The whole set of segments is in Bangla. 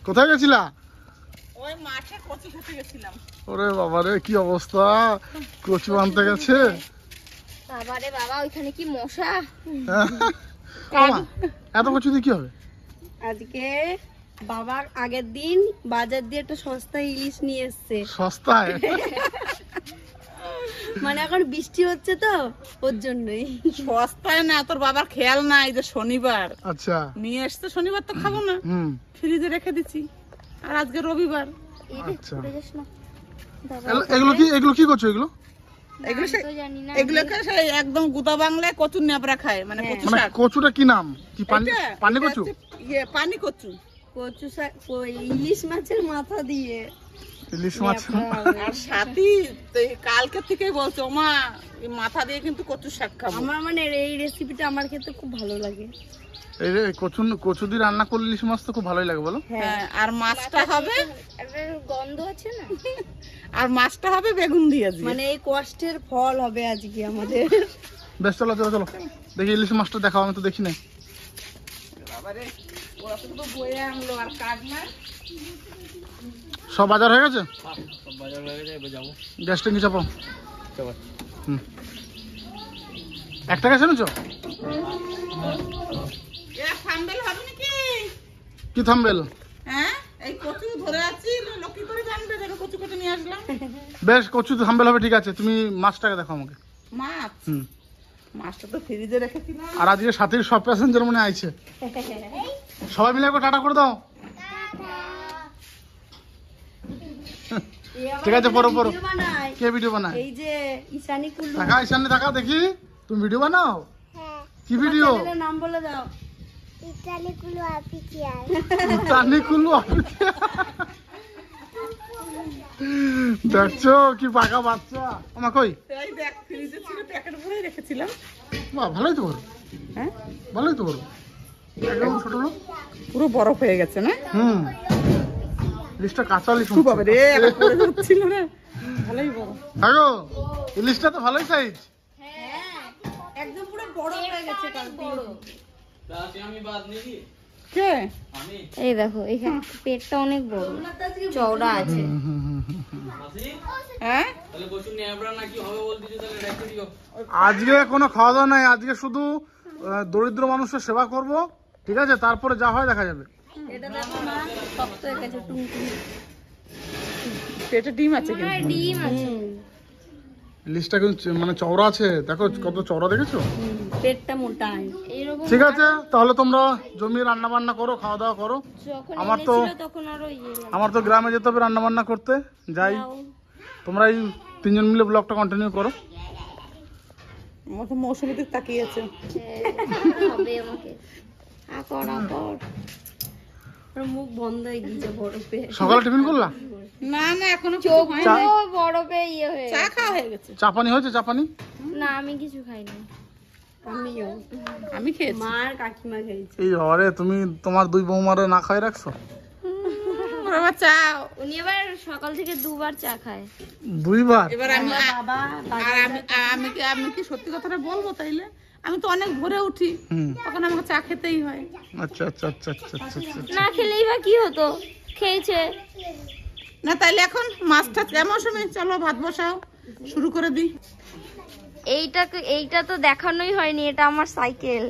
কোথায় গেছিলা? ওই মাঠে কচু খেতে গেছিলাম। ওরে বাবারে কি অবস্থা, কচু আনতে গেছে। বাবারে বাবা, ওইখানে কি মশা। এত কচু দিয়ে কি হবে? আজকে বাবা আগের দিন বাজার দিয়ে একটা সস্তা ইলিশ নিয়ে এসছে। সস্তায়? মানে এখন বৃষ্টি হচ্ছে তো ওর জন্যই। সস্তায় না, তোর বাবার খেয়াল নাই যে শনিবার। আচ্ছা, নিয়ে এসছে, শনিবার তো খাবো না, ফ্রিজে রেখে দিচ্ছি। আর আজকে রবিবার। আচ্ছা, এগুলো কি করছো? এগুলোকে একদম গুদা বাংলায় কচুর ন্যাপড়া খায়, মানে কচু শাক। কচুটা কি নাম? কি পানি কচু? পানি কচু। কচু শাক ইলিশ মাছের মাথা দিয়ে। ইলিশ মাছ। আর সাথী কালকে থেকে বলছে ওমা মাথা দিয়ে কিন্তু কচু শাক খাবো। আমার মানে এই রেসিপিটা আমার খেতে খুব ভালো লাগে। এই রে কচু দিয়ে রান্না করলে ইলিশ মাছ তো খুব ভালোই লাগে বলো। হ্যাঁ, আর মাছটা হবে একটা গন্ধ আছে না। আর মাছটা হবে বেগুন দিয়ে, মানে এই কষ্টের ফল হবে আজকে আমাদের। বেশ, চলো চলো চলো দেখি ইলিশ মাছটা দেখাও, আমি তো দেখি নাই। বাবারে ওরা তো বয়ে আনলো আর কাজ না। সব বাজার হয়ে গেছে? সব বাজার হয়ে গেছে, এবার যাবো। গ্যাসটা নিচে পাও। একটা গ্যাস এনেছো? থাম্বেল হবে নাকি? কি থাম্বেল? হ্যাঁ, এই কচু ধরে আছি, লক্ষ্মী করে জানবে, দেখো কচু কেটে নিয়ে আসলাম। বেশ, কচু থাম্বেল হবে, ঠিক আছে। তুমি মাছটাকে দেখো আমাকে। মাছ? মাছটা তো ফ্রিজে রেখেছিলাম। আর আজকে সাথীর সব প্যাসেঞ্জার মনে আইছে। সবাই মিলে একবার টাটা করে দাও। ঠিক আছে, পড়ো পড়ো। কে ভিডিও বানায়? এই যে ঈশানী কুল্লু। দেখা ঈশানী, দেখা দেখি। তুমি ভিডিও বানাও? কি ভিডিও? নাম বলে দাও। ঈশানী কুল্লু অফিসিয়াল। দেখছো কি পাকা বাচ্চা। আমা কই? এই দেখ, ফ্রিজে ছিল, প্যাকেট ভরে রেখেছিলাম। বাহ, ভালোই তো বড়। হ্যাঁ, ভালোই তো বড়। একদম ছোট না, পুরো বরফ হয়ে গেছে না? ইলিশটা কাঁচা ইলিশ। বাবা রে, এটা পড়ে যাচ্ছিল না। ভালোই বড়। আগো ইলিশটা তো ভালোই সাইজ। হ্যাঁ, একদম পুরো বড় হয়ে গেছে কালকে। আমি বাদ নাকি? কে? আমি। এই দেখো এখানে পেটটা অনেক বড়, চওড়া আছে। হ্যাঁ, তাহলে কচু ন্যাবড়া নাকি হবে বলতেছো, তাহলে রেখে দিও। আজকে কোনো খাওয়া দাওয়া নাই, আজকে শুধু দরিদ্র মানুষের সেবা করব, ঠিক আছে? তারপরে যা হয় দেখা যাবে। এটা দেখো না, শক্ত হয়ে গেছে, টুনটুনি। পেটে ডিম আছে কিন্তু। ডিম আছে। ইলিশটা কিন্তু মানে চওড়া আছে, দেখো কত চওড়া, দেখেছো? পেটটা মোটা এইরকম। ঠিক আছে, তাহলে তোমরা জমি রান্না বান্না করো, খাওয়া দাওয়া করো। আমার তো গ্রামে যেতে হবে রান্না বান্না করতে, যাই। তোমরা এই তিনজন মিলে ব্লগটা কন্টিনিউ করো। মৌসুমী দিক তাকিয়েছে। মুখ বন্ধ হয়ে গিয়েছে বরফে। সকালে টিফিন করলা? না না, এখনো চোখ বরফে ইয়ে হয়ে চা খাওয়া হয়ে গেছে। চা পানি হয়েছে? চা পানি না, আমি কিছু খাইনি। আমি খেয়েছি, মার কাকিমা খেয়েছি। এই আরে তুমি তোমার দুই বৌমারে না খাই রাখছো? বাবা চা, উনি এবার সকাল থেকে দুবার চা খায়। দুইবার? এবার আমি আমি কি সত্যি কথাটা বলবো তাইলে? আমি তো অনেক ভোরে উঠি, তখন আমাকে চা খেতেই হয়। আচ্ছা আচ্ছা আচ্ছা আচ্ছা আচ্ছা। না খেলেই বা কি হতো, খেয়েছে না। তাইলে এখন মাছটা কেমন সময়, চলো ভাত বসাও, শুরু করে দিই। এইটা তো দেখানোই হয়নি, এটা আমার সাইকেল।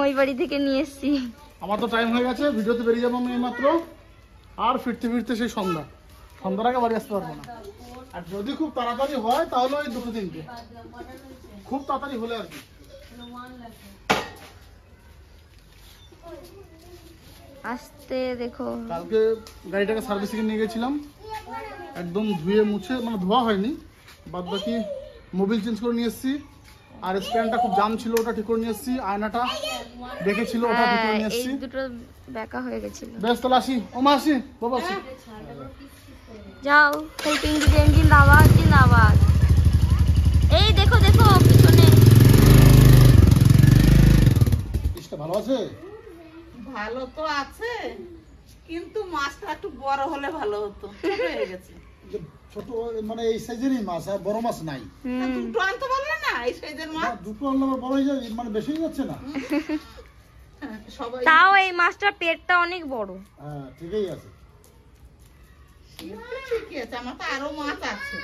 ওই বাড়ি থেকে নিয়ে এসেছি। আমার তো টাইম হয়ে গেছে, ভিডিওতে বেরিয়ে যাবো আমি মাত্র। আর ফিরতে ফিরতে সেই সন্ধ্যার আগে বাড়ি আসতে পারবো না। আর যদি খুব তাড়াতাড়ি হয় তাহলে ওই 2-3টে, খুব তাড়াতাড়ি হলে আর কি। আসতে দেখো, কালকে গাড়িটাকে সার্ভিসিং নিয়ে গেছিলাম, একদম ধুয়ে মুছে, মানে ধোয়া হয়নি, বাদ বাকি মোবিল চেঞ্জ করে নিয়ে এসেছি। আর স্ট্যান্ডটা খুব জাম ছিল, ওটা ঠিক করে নিয়ে এসেছি। আয়নাটা দেখেছিল, ওটা ঠিক করে নিয়ে এসেছি। এই দুটো বেঁকা হয়ে গেছিল। বেশ, তাহলে আসি। ওমা আসি, বাবা আসি। যাও, সেই টিঙ্গি আওয়াজ জিন্দাবাদ। এই দেখো দেখো পিছনে। ইসটা ভালো আছে? ভালো তো আছে, কিন্তু মাছটা একটু বড় হলে ভালো হতো, ছোট হয়ে গেছে। ছোট মানে এই সাইজেরই মাছ, আর বড় মাছ নাই। দুটো আনতে পারলে না এই সাইজের মাছ? দুটো আনলে বড় হয়ে যায়, মানে বেশি যাচ্ছে না। সবাই তাও এই মাছটার পেটটা অনেক বড়। হ্যাঁ ঠিকই আছে। ঠিকই আছে, আমার তো আরো মাছ আছে।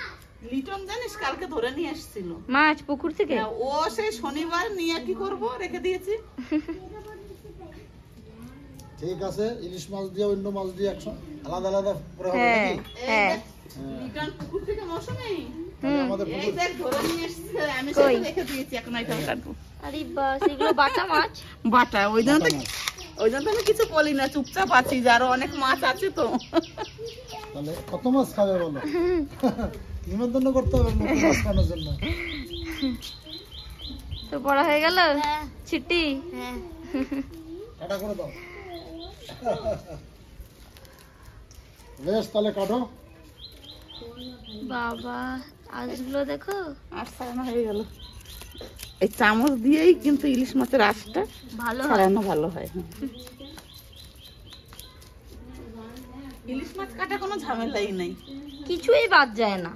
লিটন জানিস কালকে ধরে নিয়ে এসেছিল মাছ পুকুর থেকে। হ্যাঁ, ও সেই শনিবার নিয়ে কি করব রেখে দিয়েছি। ঠিক আছে, ইলিশ মাছ দিয়ে অন্য মাছ দিয়ে একসঙ্গে আলাদা আলাদা করে হবে হ্যাঁ নাকি? হ্যাঁ। লিটন পুকুর থেকে মৌসুমি তাহলে আমাদের এই পুকুর দেখ ধরে নিয়ে এসেছে, আমি কই? সেটা রেখে দিয়েছি, এখন আইটেম কাটবো। আরে বাস, এগুলো বাটা মাছ। বাটা, ওই জন্য তো আমি কিছু বলি না, চুপচাপ আছি, যে আরো অনেক মাছ আছে তো। তাহলে কত মাছ খাবে বলো? নিমন্ত্রণ করতে হবে নতুন মাছ খাওয়ানোর জন্য। তো পড়া হয়ে গেল ছিটি। কাটা করে দাও। বেশ তাহলে কাটো। বাবা আজগুলো দেখো, আর ছাড়ানো হয়ে গেল। এই চামচ দিয়েই কিন্তু ইলিশ মাছের আঁশটা ভালো হয়। ছাড়ানো ভালো হয়। ইলিশ মাছ কাটা কোনো ঝামেলাই নাই। কিছুই বাদ যায় না,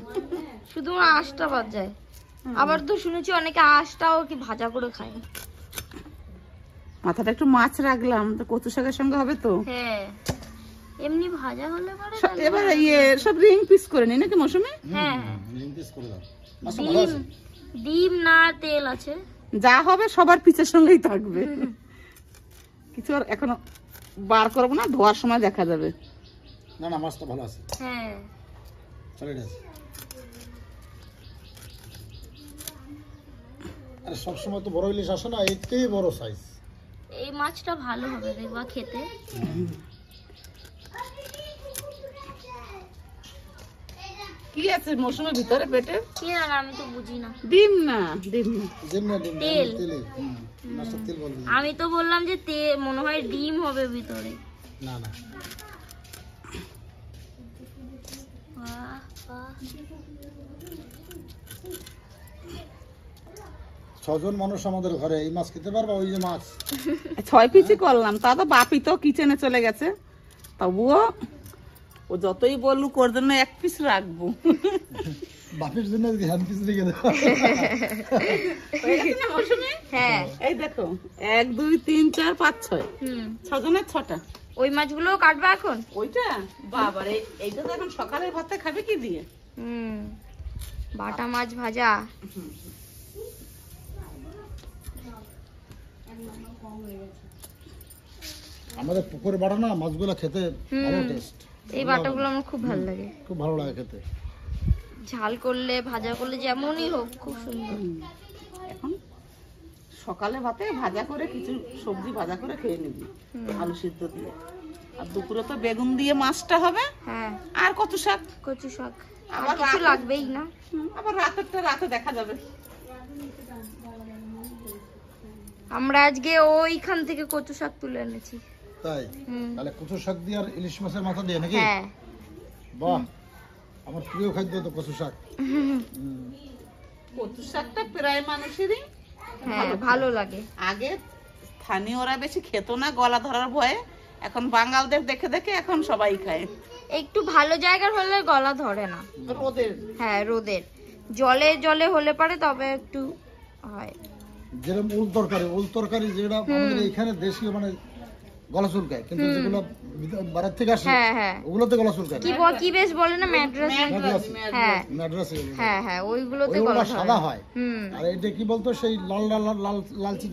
শুধু আঁশটা বাদ যায়। আবার তো শুনেছি অনেকে আঁশটাও কি ভাজা করে খায়। মাথাটা একটু মাছ রাখলাম, তো কচু শাকের সঙ্গে হবে তো। হ্যাঁ, এমনি ভাজা হলে পরে এবার সব রিং পিস করে নি নাকি মৌসুমি? হ্যাঁ, লিং পিস করে দাও। মাছটা ভালো আছে? ডিম না তেল আছে। যা হবে সবার পিছের সঙ্গেই থাকবে। কিছু আর এখনো বার করবো না, ধোয়ার সময় দেখা যাবে। না না, মাছটা ভালো আছে। হ্যাঁ, চলে গেছে। আরে সবসময় তো বড় ইলিশ আসে না, এটাই বড় সাইজ। এই মাছটা ভালো হবে দেখবা খেতে। কি আছে মৌসুমের ভিতরে পেটে? কি জানি, আমি তো বুঝি না। ডিম না, ডিম না। তেল। তেলে মাছটা তেল বলবি। আমি তো বললাম যে মনে হয় ডিম হবে ভিতরে। না না, বাহ, বাহ। 6 জন মানুষ আমাদের ঘরে, এই মাছ খেতে পারবা? ওই যে মাছ 6 পিসই করলাম, তা তো বাপি তো কিচেনে চলে গেছে, তবুও ও যতই বলুক ওর জন্য 1 পিস রাখবো। বাপের জন্য হ্যান্ড পিস রেখে দাও। হ্যাঁ, এই দেখো 1 2 3 4 5 6 6 জনের 6টা। ওই মাছগুলো কাটবা এখন। ওইটা বাবারে, এইটা তো এখন সকালের ভাতে খাবে কি দিয়ে? বাটা মাছ ভাজা। আমাদের পুকুরে বাড়া না মাছগুলো খেতে ভালো টেস্ট। এই বাটাগুলো আমার খুব ভালো লাগে, খুব ভালো লাগে খেতে। ঝাল করলে ভাজা করলে যেমনই হোক খুব সুন্দর। এখন সকালে ভাতে ভাজা করে কিছু সবজি ভাজা করে খেয়ে নিবি, আলু সিদ্ধ দিয়ে। আর দুপুরে তো বেগুন দিয়ে মাছটা হবে, হ্যাঁ, আর কচু শাক। কচু শাক আবার আর কিছু রাতে- লাগবেই না। আবার রাতেরটা রাতে দেখা যাবে। আমরা আজকে ওইখান থেকে কচু শাক তুলে এনেছি। তাই? তাহলে কচু শাক দিয়ে আর ইলিশ মাছের মাথা দিয়ে নাকি? হ্যাঁ, বাহ, আমার প্রিয় খাদ্য তো কচু শাক। কচু শাকটা প্রায় মানুষেরই হ্যাঁ ভালো লাগে। আগে স্থানীয়রা বেশি খেত না গলা ধরার ভয়ে, এখন বাঙালদের দেখে দেখে এখন সবাই খায়। একটু ভালো জায়গার হলে গলা ধরে না। রোদের হ্যাঁ, রোদের জলে জলে হলে পারে তবে একটু হয়। যেরকম উল তরকারি যেটা আমাদের এখানে দেশীয় মানে গলা চুলকায়, কিন্তু যেগুলো বাইরের থেকে আসে হ্যাঁ হ্যাঁ, ওগুলোতে গলা চুলকায় কি কি বেশ বলে না ম্যাড্রাস। হ্যাঁ ম্যাড্রাসে হ্যাঁ হ্যাঁ, ওইগুলোতে ওইগুলো গলা ধরে। সাদা হয়। হুম, আর এটা কি বলতো সেই লাল লাল লাল লালচি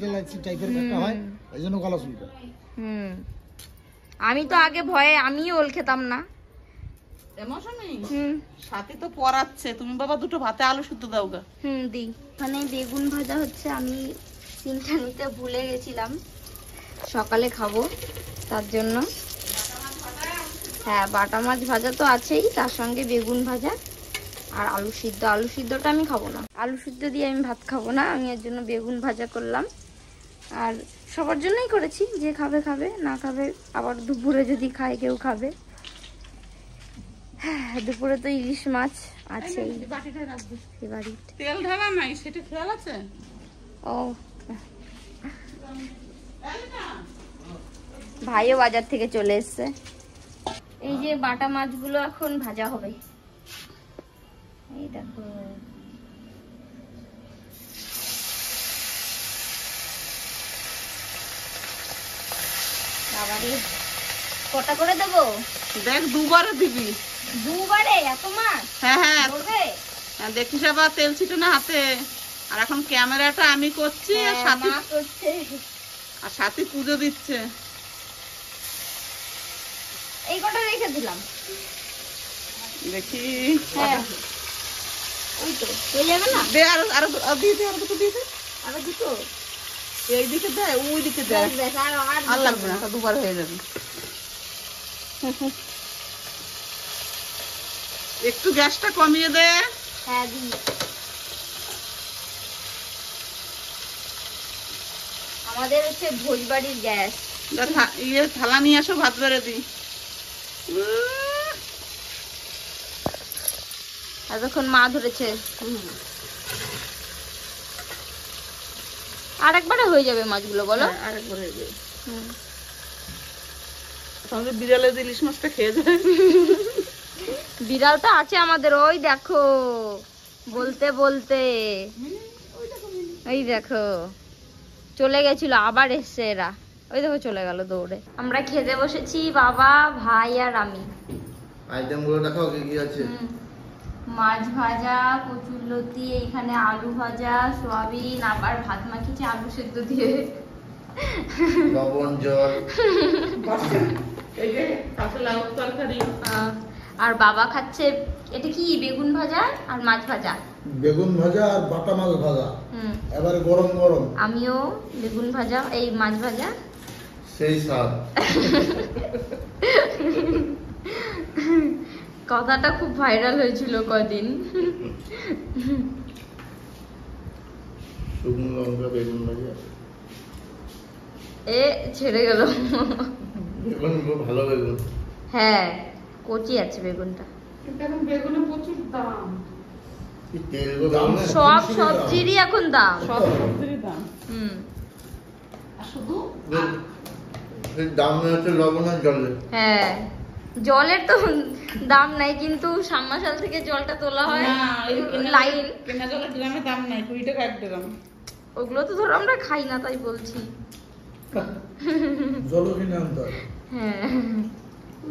টাইপের একটা হয়, এই জন্য গলা চুলকায়। হুম। আমি তো আগে ভয়ে আমিও ওল খেতাম না। সাথে তো পড়াচ্ছে, তুমি বাবা দুটো ভাতে আলু সিদ্ধ দাও গা। দি মানে বেগুন ভাজা হচ্ছে, আমি চিন্তা নিতে ভুলে গেছিলাম, সকালে খাবো তার জন্য। হ্যাঁ, বাটা মাছ ভাজা তো আছেই, তার সঙ্গে বেগুন ভাজা আর আলু সিদ্ধ। আলু সিদ্ধটা আমি খাবো না, আলু সিদ্ধ দিয়ে আমি ভাত খাবো না, আমি এর জন্য বেগুন ভাজা করলাম। আর সবার জন্যই করেছি, যে খাবে খাবে, না খাবে আবার দুপুরে যদি খায় কেউ খাবে। হ্যাঁ, দুপুরে তো ইলিশ মাছ আছে তেল ঢালা নাই, সেটা খেয়াল আছে? ও ভাইও বাজার থেকে চলে এসছে। এই যে বাটা মাছগুলো এখন ভাজা হবে। এই দেখো, বাবারে, কটা করে দেবো? দেখ দুবারে দিবি। দুবারে এত মাছ হ্যাঁ হ্যাঁ ধরবে? দেখিস আবার তেল ছিটে না হাতে। আর এখন ক্যামেরাটা আমি করছি আর হ্যাঁ, সাথী মা করছে। আর সাথী পুজো দিচ্ছে। এই কটা রেখে দিলাম। দেখি হ্যাঁ, ওই তো হয়ে যাবে না? দে, আরো আরো আরো দিয়ে দে, আরো দুটো দিয়ে দে। আরো দুটো? এই দিকে দেয়, ওই দিকে দেয়। দেখ, আর লাগবে না, তা দুবার হয়ে যাবে। একটু গ্যাসটা কমিয়ে দে। হ্যাঁ দিই। আমাদের হচ্ছে ভোজবাড়ির গ্যাস। ইয়ে থালা নিয়ে আসো, ভাত বেড়ে দিই। এতক্ষণ মা ধরেছে। আরেকবারে হয়ে যাবে মাছগুলো, বলো? হ্যাঁ, আরেকবার হয়ে যাবে। হুম। তাহলে বিড়ালে ইলিশ মাছটা খেয়ে যায়। বিড়াল তো আছে আমাদের, ওই দেখো বলতে বলতে ওই দেখো চলে গেছিল, আবার এসছে এরা। ওই দেখো চলে গেল দৌড়ে। আমরা খেতে বসেছি, বাবা, ভাই আর আমি। আইটেম গুলো দেখাও কি কি আছে। মাছ ভাজা, কচুরলতি, এখানে আলু ভাজা, সয়াবিন, আবার ভাত মাখিয়েছি আলু সেদ্ধ দিয়ে। লবণ, জল, এই যে পাশে লাউ তরকারি। আর বাবা খাচ্ছে এটা কি বেগুন ভাজা আর মাছ ভাজা। বেগুন ভাজা আর বাটা মাছ ভাজা, হুম, এবারে গরম গরম। আমিও বেগুন ভাজা, এই মাছ ভাজা। সেই স্বাদ। কথাটা খুব ভাইরাল হয়েছিল কদিন। শুকনো লঙ্কা, বেগুন ভাজা। এ ছেড়ে গেল। বেগুন খুব ভালো বেগুন। হ্যাঁ, কচি আছে বেগুনটা। কিন্তু এখন বেগুনের প্রচুর দাম। কি তেল গো দাম না? সব সবজিরই এখন দাম। সব সবজিরই দাম। হুম, আর শুধু এর দাম হচ্ছে লবণ আর জলের। হ্যাঁ, জলের তো দাম নাই, কিন্তু সাবমার্শাল থেকে জলটা তোলা হয় না, এই লাইন। কেনা জলের ড্রামের দাম নাই, 20 টাকা 1 ড্রাম। ওগুলো তো ধরো আমরা খাই না, তাই বলছি। জলও কিনে আনতে হয়। হ্যাঁ,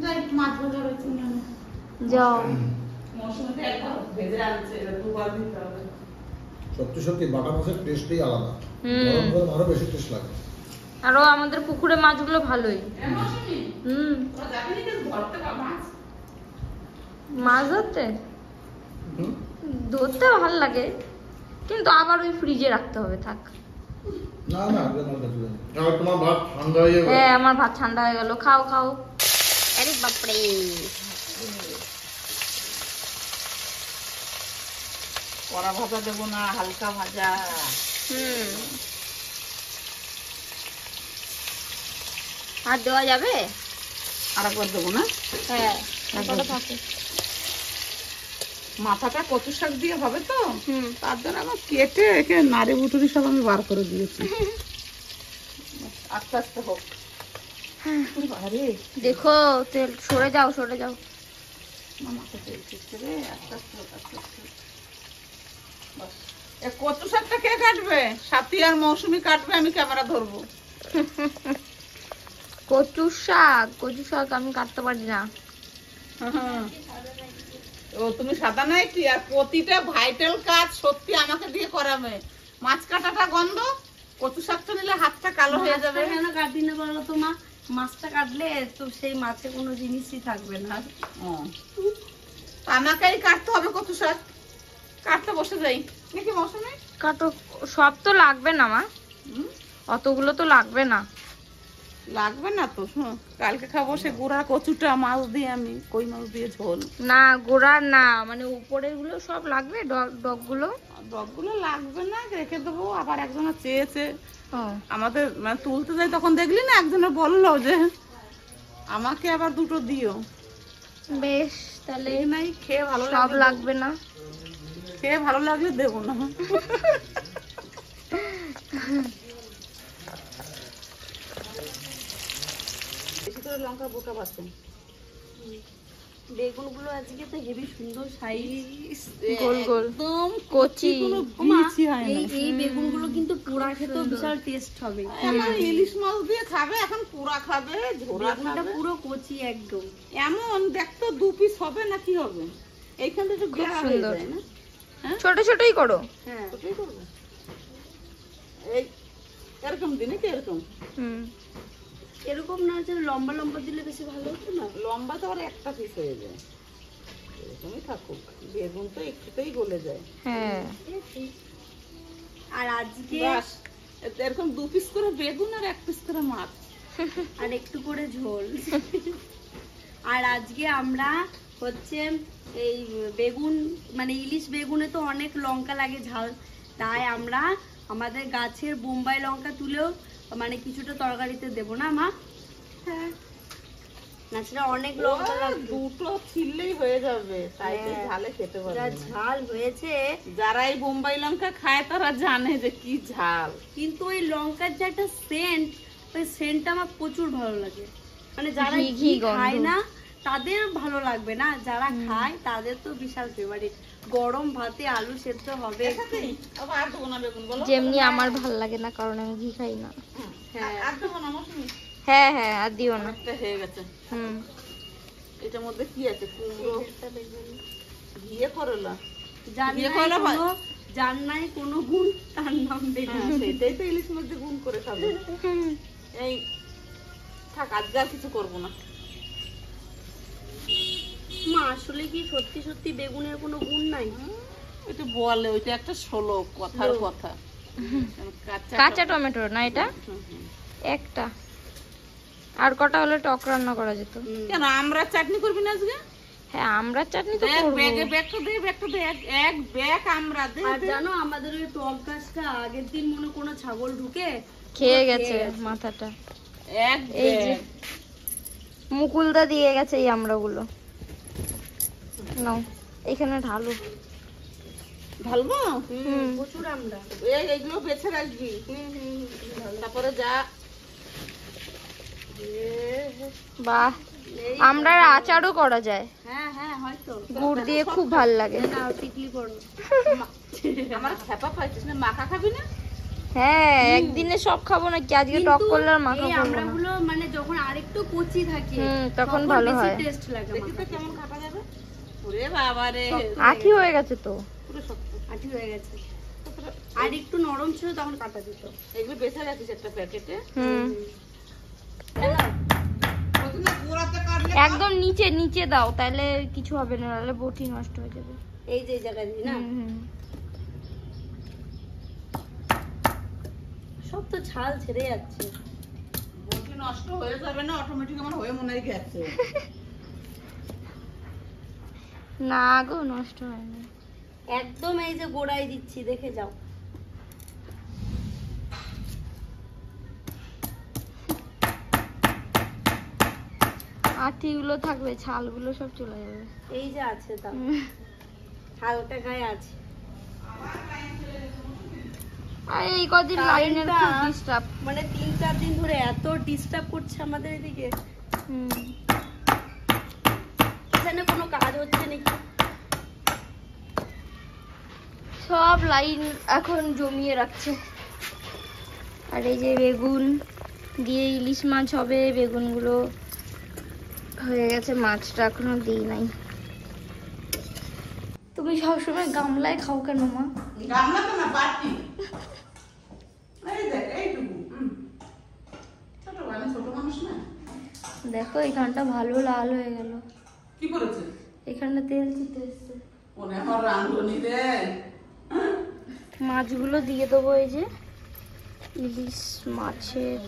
যাই মাছ ভাজা রয়েছে না। যাও। মৌসুমিতে একবার ভেজে আনছে, এবার দুবার দিতে হবে। সত্যি সত্যি বাটা মাছের টেস্টই আলাদা। হুম। গরম গরম আরো বেশি টেস্ট লাগে। আরো আমাদের পুকুরে মাছগুলো ভালোই। এ মৌসুমি, হুম, তোরা যাবি নাকি ধরতে মাছ? মাছ ধরতে ধরতে ভালো লাগে, কিন্তু আবার ওই ফ্রিজে রাখতে হবে। থাক। না না, আগে মাছ ধরতে যাই। আর তোমার ভাত ঠান্ডা হয়ে যাবে। হ্যাঁ, আমার ভাত ঠান্ডা হয়ে গেল। খাও খাও। আরে বাপরে, কড়া ভাজা দেবো না, হালকা ভাজা। হুম, আর দেওয়া যাবে? আরেকবার দেবো না। হ্যাঁ, একবার। কটা থাকে? মাথাটা কচু শাক দিয়ে হবে তো, হুম, তার জন্য আমার কেটে একে নাড়ি বুটুরি সব আমি বার করে দিয়েছি। আস্তে আস্তে হোক। বাড়ি দেখো তেল সরে যাও, সরে যাও। মাথা তেল ছিটছে রে, আস্তে আস্তে হোক, আস্তে আস্তে হোক। বাস। এ কচু শাকটা কে কাটবে? সাথী আর মৌসুমি কাটবে, আমি ক্যামেরা ধরবো। কচু শাক, কচু শাক আমি কাটতে পারি না। ও তুমি সাদা নাই কি? আর প্রতিটা ভাইটাল কাজ সত্যি আমাকে দিয়ে করাবে। মাছ কাটাটা গন্ধ, কচু শাকটা নিলে হাতটা কালো হয়ে যাবে। কেন কাটি না বলো তো মা? মাছটা কাটলে তো সেই মাছে কোনো জিনিসই থাকবে না। ও, আমাকেই কাটতে হবে কচু শাক। কাটতে বসে যাই নাকি মৌসুমি? কাটো, সব তো লাগবে না মা, হুম? অতগুলো তো লাগবে না। লাগবে না তো। কালকে খাবো সে গুড়া কচুটা, মাছ দিয়ে, আমি কই মাছ দিয়ে ঝোল। না, গোড়ার না, মানে উপরের গুলো সব লাগবে, ডগগুলো। ডগগুলো লাগবে না, রেখে দেবো। আবার একজনা চেয়েছে ও, আমাদের, মানে তুলতে যাই তখন দেখলি না, একজনে বললো যে আমাকে আবার দুটো দিও। বেশ, তাহলে এই নাই, খেয়ে ভালো সব লাগবে, লাগবে না। খেয়ে ভালো লাগলে দেবো না। বেশি করে লঙ্কা বোটা বাঁচে। বেগুনগুলো আজকে তো হেভি সুন্দর সাইজ, গোল গোল একদম কচি। কোনো বিচি হয় না। এই বেগুনগুলো কিন্তু পোড়া খেতেও বিশাল টেস্ট হবে। এখন ইলিশ মাছ দিয়ে খাবে, এখন পোড়া খাবে, ঝোড়া বেগুনটা খাবে। পুরো কচি একদম। এমন দেখতো 2 পিস হবে না কি হবে? এইখানটা একটু খুব বেড়া হয়ে সুন্দর। যায় না? ছোট ছোটই করো। হ্যাঁ, ওটাই করবো। এই এরকম দিনে কি এরকম হুম, এরকম না যে লম্বা লম্বা দিলে বেশি ভালো হতো না? লম্বা তো আর একটা পিস হয়ে যায়, এরকমই থাকুক। বেগুন তো একটুতেই গলে যায়। হ্যাঁ। আর আজকে বাস, এরকম 2 পিস করে বেগুন আর 1 পিস করে মাছ। আর একটু করে ঝোল। আর আজকে আমরা হচ্ছে এই বেগুন মানে ইলিশ বেগুনে তো অনেক লঙ্কা লাগে ঝাল, তাই আমরা আমাদের গাছের বোম্বাই লঙ্কা তুলেও মানে কিছুটা তরকারিতে দেবো না মা? হ্যাঁ, না সেটা অনেক লঙ্কা লাগবে। দুটো ছিললেই হয়ে যাবে, তাই তো হ্যাঁ। ঝালে খেতে যা পারবে না। ঝাল হয়েছে, যারা এই বোম্বাই লঙ্কা খায় তারা জানে যে কি ঝাল। কিন্তু ওই লঙ্কার যে একটা সেন্ট, ওই সেন্টটা আমার প্রচুর ভালো লাগে। মানে যারা ঘি ঘি গন্ধ। খায় না তাদের ভালো লাগবে না, যারা খায় তাদের তো বিশাল ফেভারিট। গরম ভাতে আলু সেদ্ধ হবে একটু। এটাতেই আবার আর দেবো না বেগুন, বলো? যেমনি আমার ভাল লাগে না, কারণ আমি ঘি খাই না। হ্যাঁ, আর দেবো না মৌসুমী? হ্যাঁ হ্যাঁ, আর দিও না। অনেকটা হয়ে গেছে। হুম, এটার মধ্যে কি আছে? কুমড়ো, ঘিয়ে করলা। যার দিয়ে নাই করলে হয়? কোনো- যার নাই কোনো গুণ তার নাম বেগুন। হ্যাঁ, সেটাই তো ইলিশ মধ্যে গুণ করে খাবে। এই থাক, আজকে আর কিছু করবো না। মা আসলে কি সত্যি সত্যি বেগুনের কোনো গুণ নাই? ওইটা বলে, ওইটা একটা শ্লোক, কথার শ্লোক। কথা। কাঁচা টমেটো না এটা হুম, হুম। একটা, আর কটা হলে টক রান্না করা যেত। কেন আমরা চাটনি করবি না আজকে? হ্যাঁ, আমরা চাটনি তো দেখ করবো। ব্যাগে ব্যাগটা দে, ব্যাগটা দে, এক ব্যাগ আমরা দে। আর জানো আমাদের ওই টক গাছটা আগের দিন মনে কোনো ছাগল ঢুকে খেয়ে গেছে মাথাটা। এক এই যে ব্যাগ। মুকুলদা দিয়ে গেছে এই আমড়াগুলো। নাও, এখানে ঢালো। ঢালবো? হুম। প্রচুর আমরা। এইগুলো বেছে রাখবি। তারপরে যা বাহ, আমড়ার আচারও করা যায়, হ্যাঁ হ্যাঁ, হয়তো গুড় দিয়ে খুব ভাল লাগে। না টিকলি করো। আমার খেপা পাইছিস না, মাখা খাবি না? হ্যাঁ, একদিনে সব খাবো না কি, আজকে টক করলে আর মাখা এই করবো না। আমড়াগুলো মানে যখন আরেকটু কচি থাকে তখন ভালো হয়। টেস্ট লাগে দেখি আমার তো কেমন খাটা যাবে। ওরে বাবা রে, আঠি হয়ে গেছে তো। পুরো শক্ত। আঠি হয়ে গেছে। আর একটু নরম ছিল তখন কাটা যেত। এগুলো বেছে রাখিস একটা প্যাকেটে। হুম, একদম নিচে নিচে দাও, তাহলে কিছু হবে না, নাহলে বটি নষ্ট হয়ে যাবে। এই যে এই জায়গায় দিই না, হুম, হুম। সব তো ছাল ছেড়ে যাচ্ছে। বটি নষ্ট হয়ে যাবে না, অটোমেটিক আমার হয়ে মনে হয় গেছে। না গো, নষ্ট হয় না। একদম এই যে গোড়ায় দিচ্ছি, দেখে যাও। আঠিগুলো থাকবে, ছালগুলো সব চলে যাবে। এই যে আছে তা হুম। হালকা গায়ে আছে। আর এই কদিন লাইনের খুব লাইনটা- ডিস্টার্ব। মানে 3-4 দিন ধরে এত ডিস্টার্ব করছে আমাদের এদিকে, এখানে কোনো কাজ হচ্ছে নাকি। সব লাইন এখন জমিয়ে রাখছে। আর এই যে বেগুন দিয়ে ইলিশ মাছ হবে, বেগুনগুলো হয়ে গেছে, মাছটা এখনো দিই নাই। তুমি সবসময় গামলায় খাও কেন মা? গামলা তো না, বাটি। এই দেখ, এইটুকু। ছোট মানে ছোট মানুষ না। দেখো এখানটা ভালো লাল হয়ে গেল, কি করেছে? এখানটা তেল চিতে এসছে। ওনে আমার রাঁধুনি রে। মাছগুলো দিয়ে দেবো, এই যে ইলিশ মাছের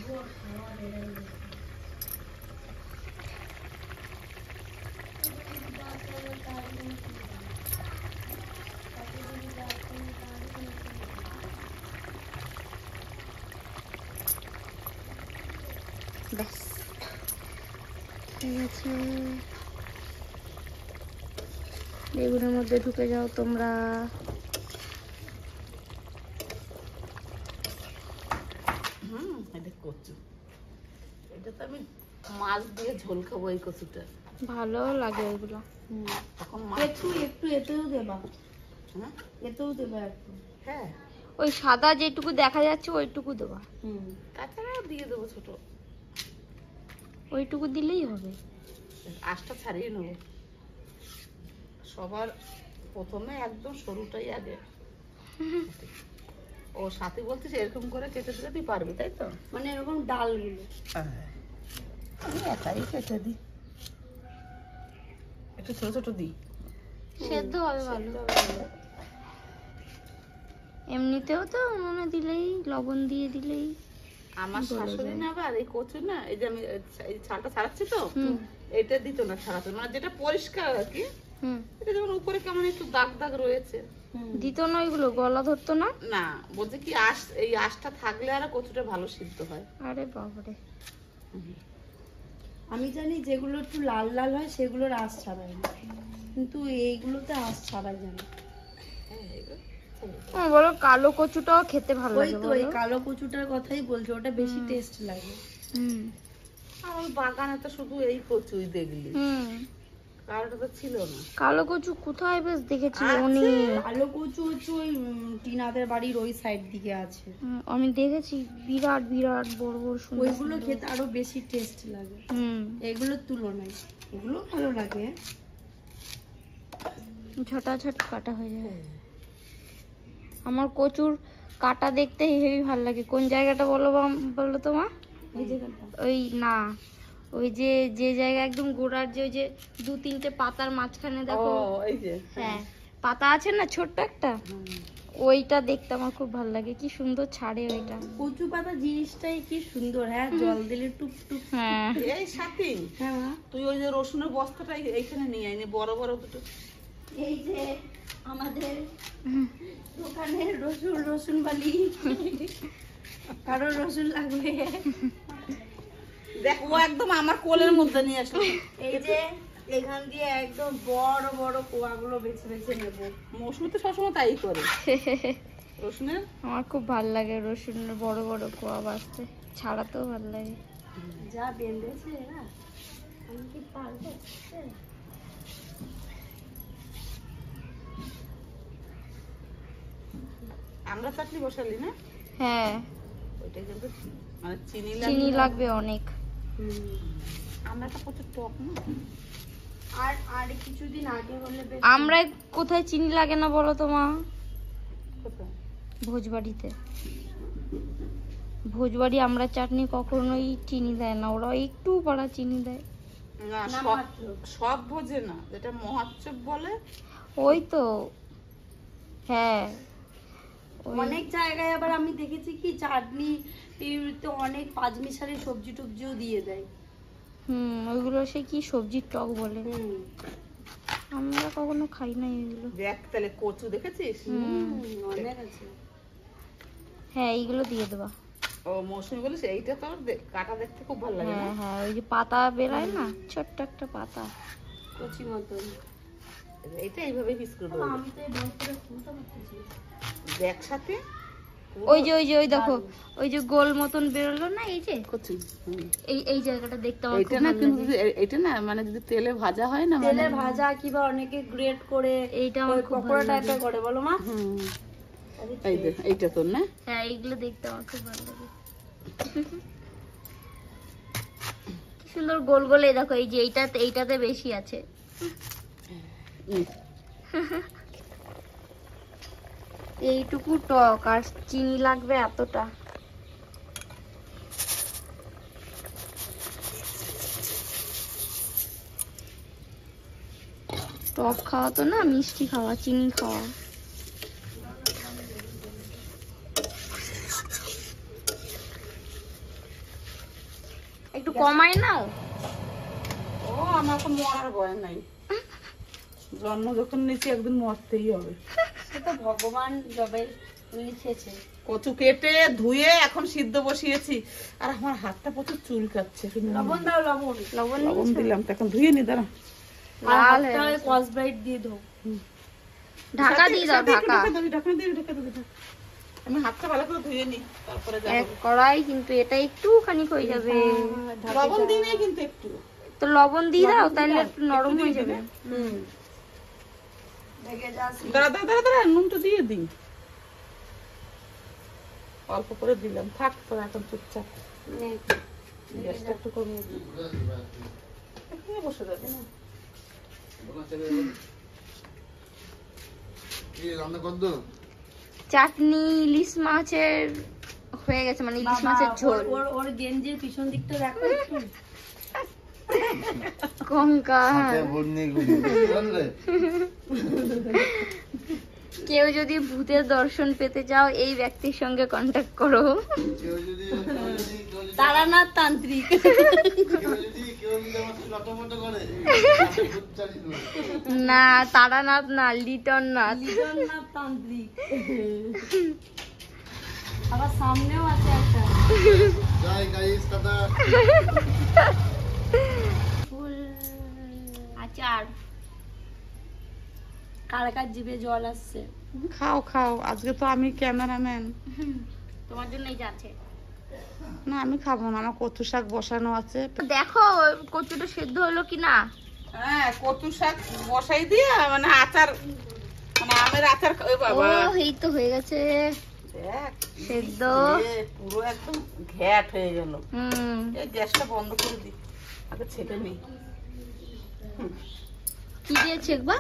ব্যাস ঠিক আছে। বেগুনের মধ্যে ঢুকে যাও তোমরা। এটা করছো। এটা তো আমি মাছ দিয়ে ঝোল খাবো এই কচুটা। ভালো লাগে ওইগুলো। এখন মাছ একটু একটু এতেও দেবা, হ্যাঁ এতেও দেবা একটু। হ্যাঁ ওই সাদা যেটুকু দেখা যাচ্ছে ওইটুকু দেবা, তাছাড়াও দিয়ে দেবো ছোট, ওইটুকু দিলেই হবে। আঁশটা ছাড়িয়ে নেবো। সবার প্রথমে একদম সরুটাই আগে। ও সাথী বলছিস এরকম করে কেটে দিলে তুই পারবি, তাই তো? মানে এরকম ডালগুলো আমি একাই কেটে দিই, একটু ছোট ছোট দিই। সেদ্ধ হবে ভালো। এমনিতেও তো উনুনে দিলেই, লবণ দিয়ে দিলেই। আমার শাশুড়ি না আবার এই কচু না, এই যে আমি এই ছালটা ছাড়াচ্ছি তো, হুম এটা দিত না ছাড়াতো, মানে যেটা পরিষ্কার আর কি। হুম এটা যেমন উপরে কেমন একটু দাগ দাগ রয়েছে, দিত না ওইগুলো, গলা ধরতো না। না বলছে কি আঁশ, এই আঁশটা থাকলে আর কচুটা ভালো সিদ্ধ হয়। আরে বাবারে, আমি জানি যেগুলো একটু লাল লাল হয় সেগুলোর আঁশ ছাড়াই না, কিন্তু এইগুলোতে আঁশ ছাড়াই জানি। বলো কালো কচুটাও খেতে ভালো ওই লাগে তো ওই বলো। কালো কচুটার কথাই বলছি, ওটা বেশি টেস্ট লাগে। হুম আমার বাগানে তো শুধু এই কচুই দেখলি, হুম কারোটা তো ছিল না। কালো কচু কোথায় বেশ দেখেছি আছে। অনেক। কালো কচু হচ্ছে ওই টিনাদের বাড়ির ওই সাইড দিকে আছে, আমি দেখেছি বিরাট বিরাট বড় বড় সুন্দর ওইগুলো সুন্দর। খেতে আরো বেশি টেস্ট লাগে হুম এগুলোর তুলনায়। এগুলো ভালো লাগে। ঝটাঝট কাটা হয়ে যায়। আমার কচুর কাটা দেখতে হেবি ভালো লাগে। কোন জায়গাটা বলো বলো তো মা? এই জায়গাটা ওই না, ওই যে যে জায়গা একদম গোড়ার যে ওই যে দু তিনটে পাতার মাঝখানে ও দেখো, এই যে হ্যাঁ পাতা আছে না ছোট্ট একটা, ওইটা দেখতে আমার খুব ভালো লাগে। কি সুন্দর ছাড়ে ওইটা। কচু পাতা জিনিসটাই কি সুন্দর, হ্যাঁ জল দিলে টুক টুক। হ্যাঁ এই সাথী, হ্যাঁ মা, তুই ওই যে রসুনের বস্তাটা এইখানে নিয়ে আইনি, বড় বড় দুটো। এই যে আমাদের দোকানের রসুন, রসুন বালি, কারো রসুন লাগবে দেখ ও একদম আমার কোলের মধ্যে নিয়ে আসলো। এই যে এখান দিয়ে একদম বড় বড় কোয়াগুলো বেছে বেছে নেবো। মৌসুমি তো সবসময় তাই করে রসুনের। আমার খুব ভালো লাগে রসুনের বড় বড় কোয়া বাছতে, ছাড়াতেও ভালো লাগে। যা বেঁধেছে এরা, আমি কি পারবো? আমরা চাটনি বসালি না, হ্যাঁ ওইটা কিন্তু মানে চিনি চিনি লাগবে। লাগবে অনেক। আমরাটা প্রচুর টক না। আর আর কিছুদিন আগে হলে বেশ আমরা কোথায় চিনি লাগে না বলো তো মা? কোথায়? ভোজবাড়িতে। ভোজবাড়ি আমরা চাটনি কখনোই চিনি দেয় না, ওরা একটু পাড়া চিনি দেয়। না না, সব মাত্র। সব ভোজে না, যেটা মহোৎসব বলে। ওই তো হ্যাঁ, ওই অনেক জায়গায় আবার আমি দেখেছি কি চাটনি তো অনেক পাঁচমিশালি সবজি টবজিও দিয়ে দেয়। ওইগুলো সে কি সবজির টক বলে, আমরা কখনো খাই না এগুলো। দেখ তাহলে কচু দেখেছিস? অনেক আছে। হ্যাঁ এইগুলো দিয়ে দেবা। ও মৌসুমি বলিস এইটা তোর কাটা দেখতে খুব ভালো লাগে না? হ্যাঁ হ্যাঁ, ওই যে পাতা বেরায় না, ছোট্ট একটা পাতা। কচি মতন। এইটা এইভাবে পিস করে দেবো। আমি তো এই বস্তাটা খুলতে পারতেছি না। দেখ সাথে ওই যে ওই দেখো, ওই যে গোল মতন বেরোলো না, এই যে কচু। এই এই জায়গাটা দেখতে আমার এইটা খুব না ভালো কিন্তু লাগে। এইটা না মানে যদি তেলে ভাজা হয় না তেলে মানে ভাজা কিংবা অনেকে গ্রেট করে এইটা আমার ওই খুব পকোড়া ভালো লাগে। টাইপের করে, বলো মা? হুম, এই যে এইটা তোর না? হ্যাঁ এইগুলো দেখতে আমার খুব ভালো লাগে। কি সুন্দর গোল গোল, এই দেখো এই যে এইটাতে বেশি আছে। এইটুকু টক আর চিনি লাগবে এতটা। টক খাওয়া তো না, মিষ্টি খাওয়া, চিনি খাওয়া। একটু কমায় নাও। ও আমার তো মরার ভয় নাই, জন্ম যখন নিচে একদিন মরতেই হবে। সেটা ভগবান যবে লিখেছে। কচু কেটে ধুয়ে এখন সিদ্ধ বসিয়েছি, আর আমার হাতটা প্রচুর চুলকাচ্ছে। লবণ দাও, লবণ। লবণ লবণ দিলাম তো, এখন ধুয়ে নি দাঁড়া। লাল হয়ে আর গেছে। কসব্রাইট দিয়ে দাও। ঢাকা দিয়ে দাও, ঢাকা। ঢাকা দিয়ে ঢাকা দিয়ে ঢাকা দিয়ে। আমি হাতটা ভালো করে ধুয়ে নি, তারপরে যাবো। এক কড়াই, কিন্তু এটা একটুখানি হয়ে যাবে। লবণ দিই নাই কিন্তু একটু। তো লবণ দিয়ে দাও, তাহলে একটু নরম হয়ে যাবে। দাঁড়া দাঁড়া দাঁড়া দাঁড়া, নুনটা দিয়ে দিই। অল্প করে দিলাম, থাক তো এখন চুপচাপ। গ্যাসটা একটু কমিয়ে দিই। এখানে বসে যাবে না? কি রান্না করদ? চাটনি ইলিশ মাছের হয়ে গেছে, মানে ইলিশ মাছের ঝোল। ওর গেঞ্জির পিছন দিকটা দেখো একটু। কঙ্কা। কেউ যদি ভূতের দর্শন পেতে চাও, এই ব্যক্তির সঙ্গে কন্ট্যাক্ট করো। তারানাথ তান্ত্রিক। না, তারানাথ না, লিটন নাথ। লিটননাথ তান্ত্রিক। আবার সামনেও আছে একটা। যাই গাইস, টাটা। আচার। কার কার জিভে জল আসছে? খাও খাও, আজকে তো আমি ক্যামেরাম্যান। তোমার জন্যই যাচ্ছে। না আমি খাবো না, আমার কচু শাক বসানো আছে। দেখো কচুটা সেদ্ধ হলো কিনা। হ্যাঁ, কচু শাক বসাই দিয়ে মানে আচার, মানে আমের আচার। ওই ও, বাবা, এই তো হয়ে গেছে দেখ সেদ্ধ। পুরো একদম ঘ্যাট হয়ে গেল। হুম। এই গ্যাসটা বন্ধ করে দি, আগে ছেড়ে নেই। কি দিয়ে ছেকবা?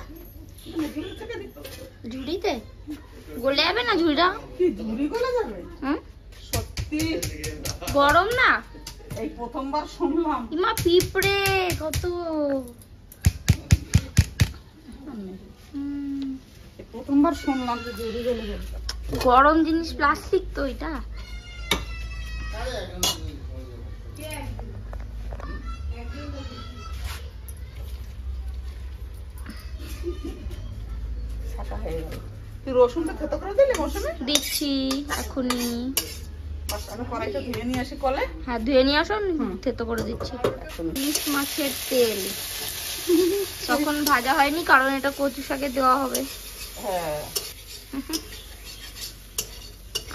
ঝুড়িতে গলে যাবে না ঝুড়িটা? কি ঝুড়ি গলে যাবে? হুম, সত্যি গরম না? এই প্রথমবার শুনলাম। ইমা পিঁপড়ে কত। এই প্রথমবার শুনলাম যে ঝুড়ি গলে যাবে। গরম জিনিস, প্লাস্টিক তো এটা। ছাটা হয়ে গেল। তুই রসুনটা থেতো করে দিলি মৌসুমে? দিচ্ছি এখনই। বাস, আমি কড়াইটা ধুয়ে নিয়ে আসি কলে। হ্যাঁ, ধুয়ে নিয়ে আসো, থেতো করে দিচ্ছি। ইলিশ মাছের তেল তখন ভাজা হয়নি, কারণ এটা কচু শাকে দেওয়া হবে। হ্যাঁ,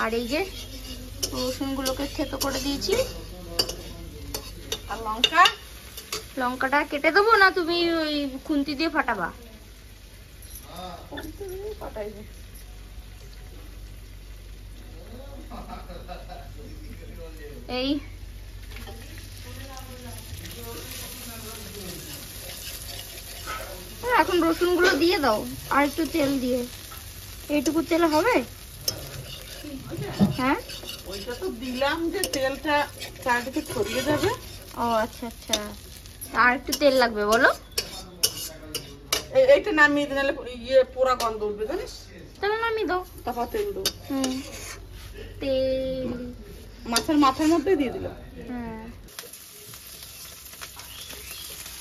আর এই যে রসুন গুলোকে থেতো করে দিয়েছি। আর লঙ্কা, লঙ্কাটা কেটে দেবো না তুমি ওই খুন্তি দিয়ে ফাটাবা? পাঠাই দে। এই এখন রসুন গুলো দিয়ে দাও, আর একটু তেল দিয়ে। এইটুকু তেল হবে? হ্যাঁ, ওইটা তো দিলাম যে তেলটা চারদিকে ছড়িয়ে যাবে। ও আচ্ছা আচ্ছা, আর একটু তেল লাগবে বলো। এইটা নামিয়ে দিলে ইয়ে পোড়া গন্ধ উঠবে জানিস। তাহলে নামিয়ে দাও। তারপর তেল দেবো। তেল মাছের মাথার মধ্যে দিয়ে দিলাম। হ্যাঁ,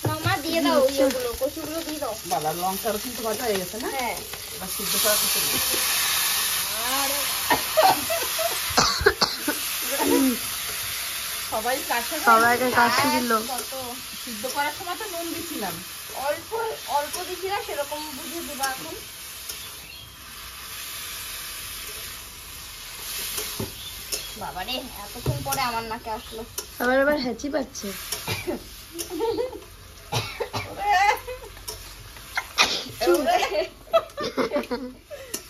মামা দিয়ে দাও ইয়েগুলো, কচুগুলো দিয়ে দাও। বাবা, লঙ্কা রসুন তো ভাজা হয়ে গেছে না? হ্যাঁ, এবার সিদ্ধ করা কিছু নেই। সবাই কাছে সবাইকে কাশি দিল। সিদ্ধ করার সময় তো নুন দিছিলাম। অল্প অল্প দিছিলা, সেরকম বুঝে দিবা এখন। বাবারে, এতক্ষণ পরে আমার নাকে আসলো। আবার আবার হ্যাচি পাচ্ছে।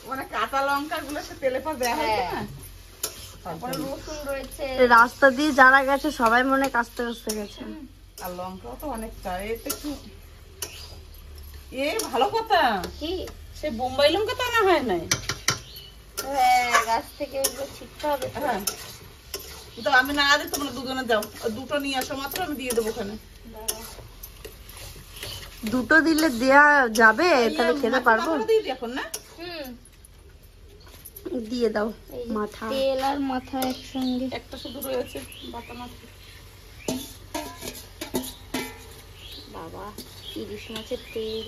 মানে কাঁচা লঙ্কা গুলো সে তেলে পর দেওয়া হয়েছে না। তারপরে রসুন রয়েছে। রাস্তা দিয়ে যারা গেছে সবাই মনে কাছতে কাছতে গেছে। আর লঙ্কাও তো অনেকটা, এতে একটু ভালো কথা। কি? সে বোম্বাই লঙ্কা তো আনা হয় নাই। হ্যাঁ, গাছ থেকে ওগুলো ছিটতে হবে। হ্যাঁ, তো আমি না দিই, তোমরা দুজনে যাও, দুটো নিয়ে আসো মাত্র, আমি দিয়ে দেবো ওখানে। দুটো দিলে দেয়া যাবে, তাহলে খেতে পারবো। দিয়ে দিই এখন না। দিয়ে দাও এই যে মাথা। তেল আর মাথা একসঙ্গে। একটা শুধু রয়েছে বাটা মাছ। বাবা, ইলিশ মাছের তেল।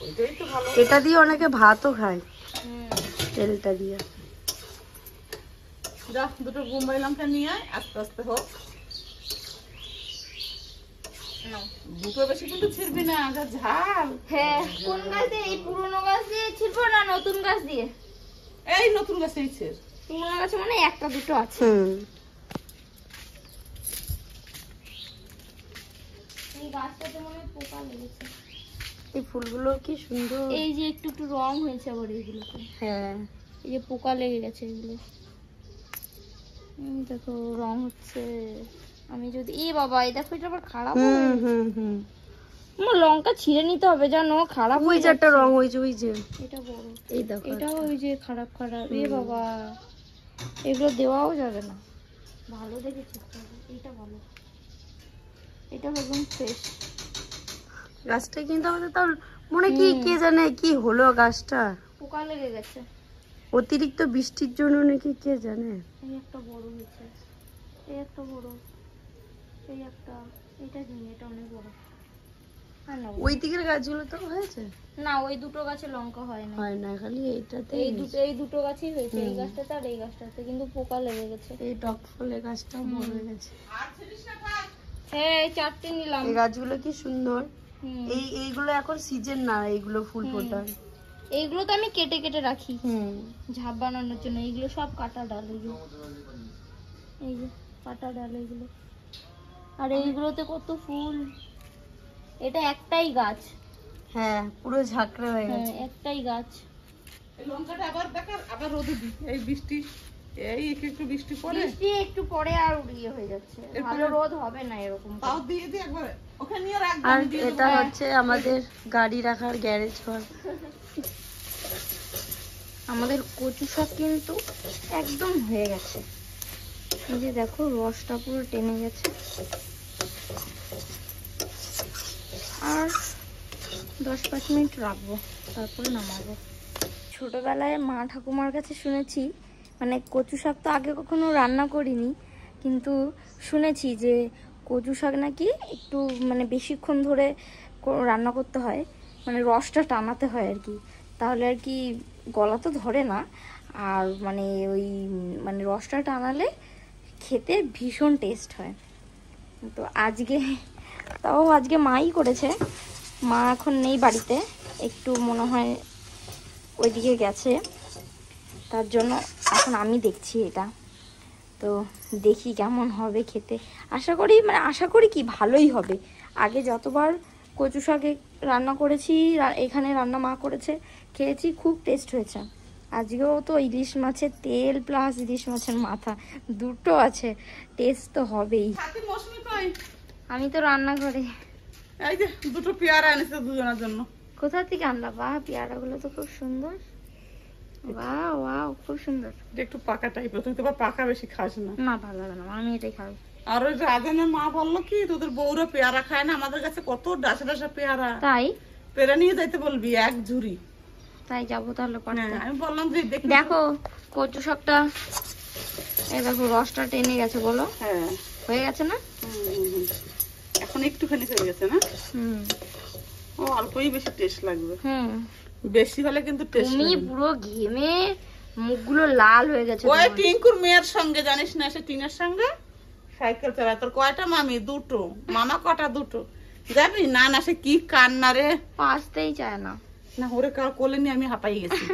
ওইটাই তো ভালো। এটা দিয়ে অনেকে ভাতও খায়, তেলটা দিয়ে। যা, দুটো বোম্বাই লঙ্কা নিয়ে আয়, আস্তে আস্তে হোক। দুটো বেশি কিন্তু ছিড়বি না, যা ঝাল। হ্যাঁ, কোন গাছ দিয়ে? এই পুরনো গাছ দিয়ে ছিলবো না নতুন গাছ দিয়ে? এই নতুন গাছেই ছিড়। পুরোনো গাছে মানে একটা দুটো আছে। এই গাছটাতে মনে হয় পোকা লেগেছে। এই ফুলগুলো কি সুন্দর। এই যে একটু একটু রং হয়েছে আবার এইগুলোতে। হ্যাঁ, এই যে পোকা লেগে গেছে এগুলো। দেখো রং হচ্ছে। আমি যদি বাবা এই দেখো এটা আবার খারাপ হয়ে গেছে। আমার লঙ্কা ছিঁড়ে নিতে হবে জানো, খারাপ ওই যে একটা রং হয়েছে, ওই যে এটা বড়, এই দেখো এটাও ওই যে খারাপ খারাপ। বাবা এগুলো দেওয়াও যাবে না। ভালো দেখে চিনতে হবে। এইটা ভালো, এটা একদম ফ্রেশ। গাছটা কিন্তু আমাদের তাও মনে কি কে জানে কি হলো গাছটা, পোকা লেগে গেছে অতিরিক্ত বৃষ্টির জন্য নাকি কে জানে। এই একটা বড় হয়েছে, এই একটা বড়, এই একটা, এটা দিন, এটা অনেক বড়। ওই দিকের গাছগুলো তো হয়েছে না, ওই দুটো গাছে লঙ্কা হয় না, হয় না, খালি এইটাতে এই দুটো গাছই হয়েছে, এই গাছটাতে আর এই গাছটাতে, কিন্তু পোকা লেগে গেছে। এই টক ফলের গাছটা বড় হয়ে গেছে। হ্যাঁ এই চারটে নিলাম। এই গাছগুলো কি সুন্দর। হুম। এইগুলো এখন সিজন না, এইগুলো ফুল ফোটার। এইগুলো তো আমি কেটে কেটে রাখি ঝাপ বানানোর জন্য। এইগুলো সব কাটা ডাল, এই যে কাটা ডাল এইগুলো। আর এইগুলোতে কত ফুল। এটা একটাই গাছ, হ্যাঁ পুরো ঝাঁকড়া হয়ে হ্যাঁ গেছে। একটাই গাছ। এই লঙ্কাটা আবার দেখার, আবার রোদে দিই। এই বৃষ্টি, এই একটু বৃষ্টি পড়ে, বৃষ্টি একটু পরে আর উড়িয়ে হয়ে যাচ্ছে। ভালো রোদ হবে না এরকম। তাও দিয়ে দিই একবার, ওখানে নিয়ে রাখবো। আর এটা হচ্ছে আমাদের গাড়ি রাখার গ্যারেজ ঘর। আমাদের কচু শাক কিন্তু একদম হয়ে গেছে। এই যে দেখো রসটা পুরো টেনে গেছে। আর 10-5 মিনিট রাখবো, তারপরে নামাবো। ছোটবেলায় মা ঠাকুমার কাছে শুনেছি, মানে কচু শাক তো আগে কখনো রান্না করিনি, কিন্তু শুনেছি যে কচু শাক নাকি একটু মানে বেশিক্ষণ ধরে রান্না করতে হয়, মানে রসটা টানাতে হয় আর কি, তাহলে আর কি গলা তো ধরে না। আর মানে ওই মানে রসটা টানালে খেতে ভীষণ টেস্ট হয়। তো আজকে মাই করেছে। মা এখন নেই বাড়িতে, একটু মনে হয় ওইদিকে গেছে, তার জন্য এখন আমি দেখছি এটা। তো দেখি কেমন হবে খেতে। আশা করি কি ভালোই হবে। আগে যতবার কচু শাকে রান্না করেছি, এখানে রান্না মা করেছে, খেয়েছি, খুব টেস্ট হয়েছে। আজকেও তো ইলিশ মাছের তেল প্লাস ইলিশ মাছের মাথা দুটো আছে, টেস্ট তো হবেই। আমি তো রান্নাঘরে। এই যে দুটো পেয়ারা এনেছে দুজনের জন্য। কোথা থেকে আনলা? বাহ, পেয়ারাগুলো তো খুব সুন্দর। ওয়াও ওয়াও, খুব সুন্দর। একটু পাকা টাইপের, তুই তো আবার পাকা বেশি খাস না। না ভালো লাগে না, আমি এটাই খাই। আর ওই রাজনের মা বললো কি তোদের বউরা পেয়ারা খায় না, আমাদের কাছে কত ডাসা ডাসা পেয়ারা, তাই পেয়ারা নিয়ে যাইতে বলবি এক ঝুড়ি। তাই যাবো তাহলে পারতে। হ্যাঁ, আমি বললাম যে দেখো কচু শাকটা, এই দেখো রসটা টেনে গেছে, বলো হ্যাঁ হয়ে গেছে না? এখন একটুখানি হয়ে গেছে না? ও অল্পই বেশি টেস্ট লাগবে। বেশি হলে কিন্তু টেস্ট তুমি পুরো ঘেমে মুখগুলো লাল হয়ে গেছে। ওই টিঙ্কুর মেয়ের সঙ্গে জানিস না, সে টিনের সঙ্গে সাইকেল চালায়। তোর কয়টা মামি? দুটো। মামা কটা? দুটো। যাবি না? না সে কি কান্না রে, আসতেই চায় না। না ওরে কার কোলে নিয়ে আমি হাঁপাই গেছি।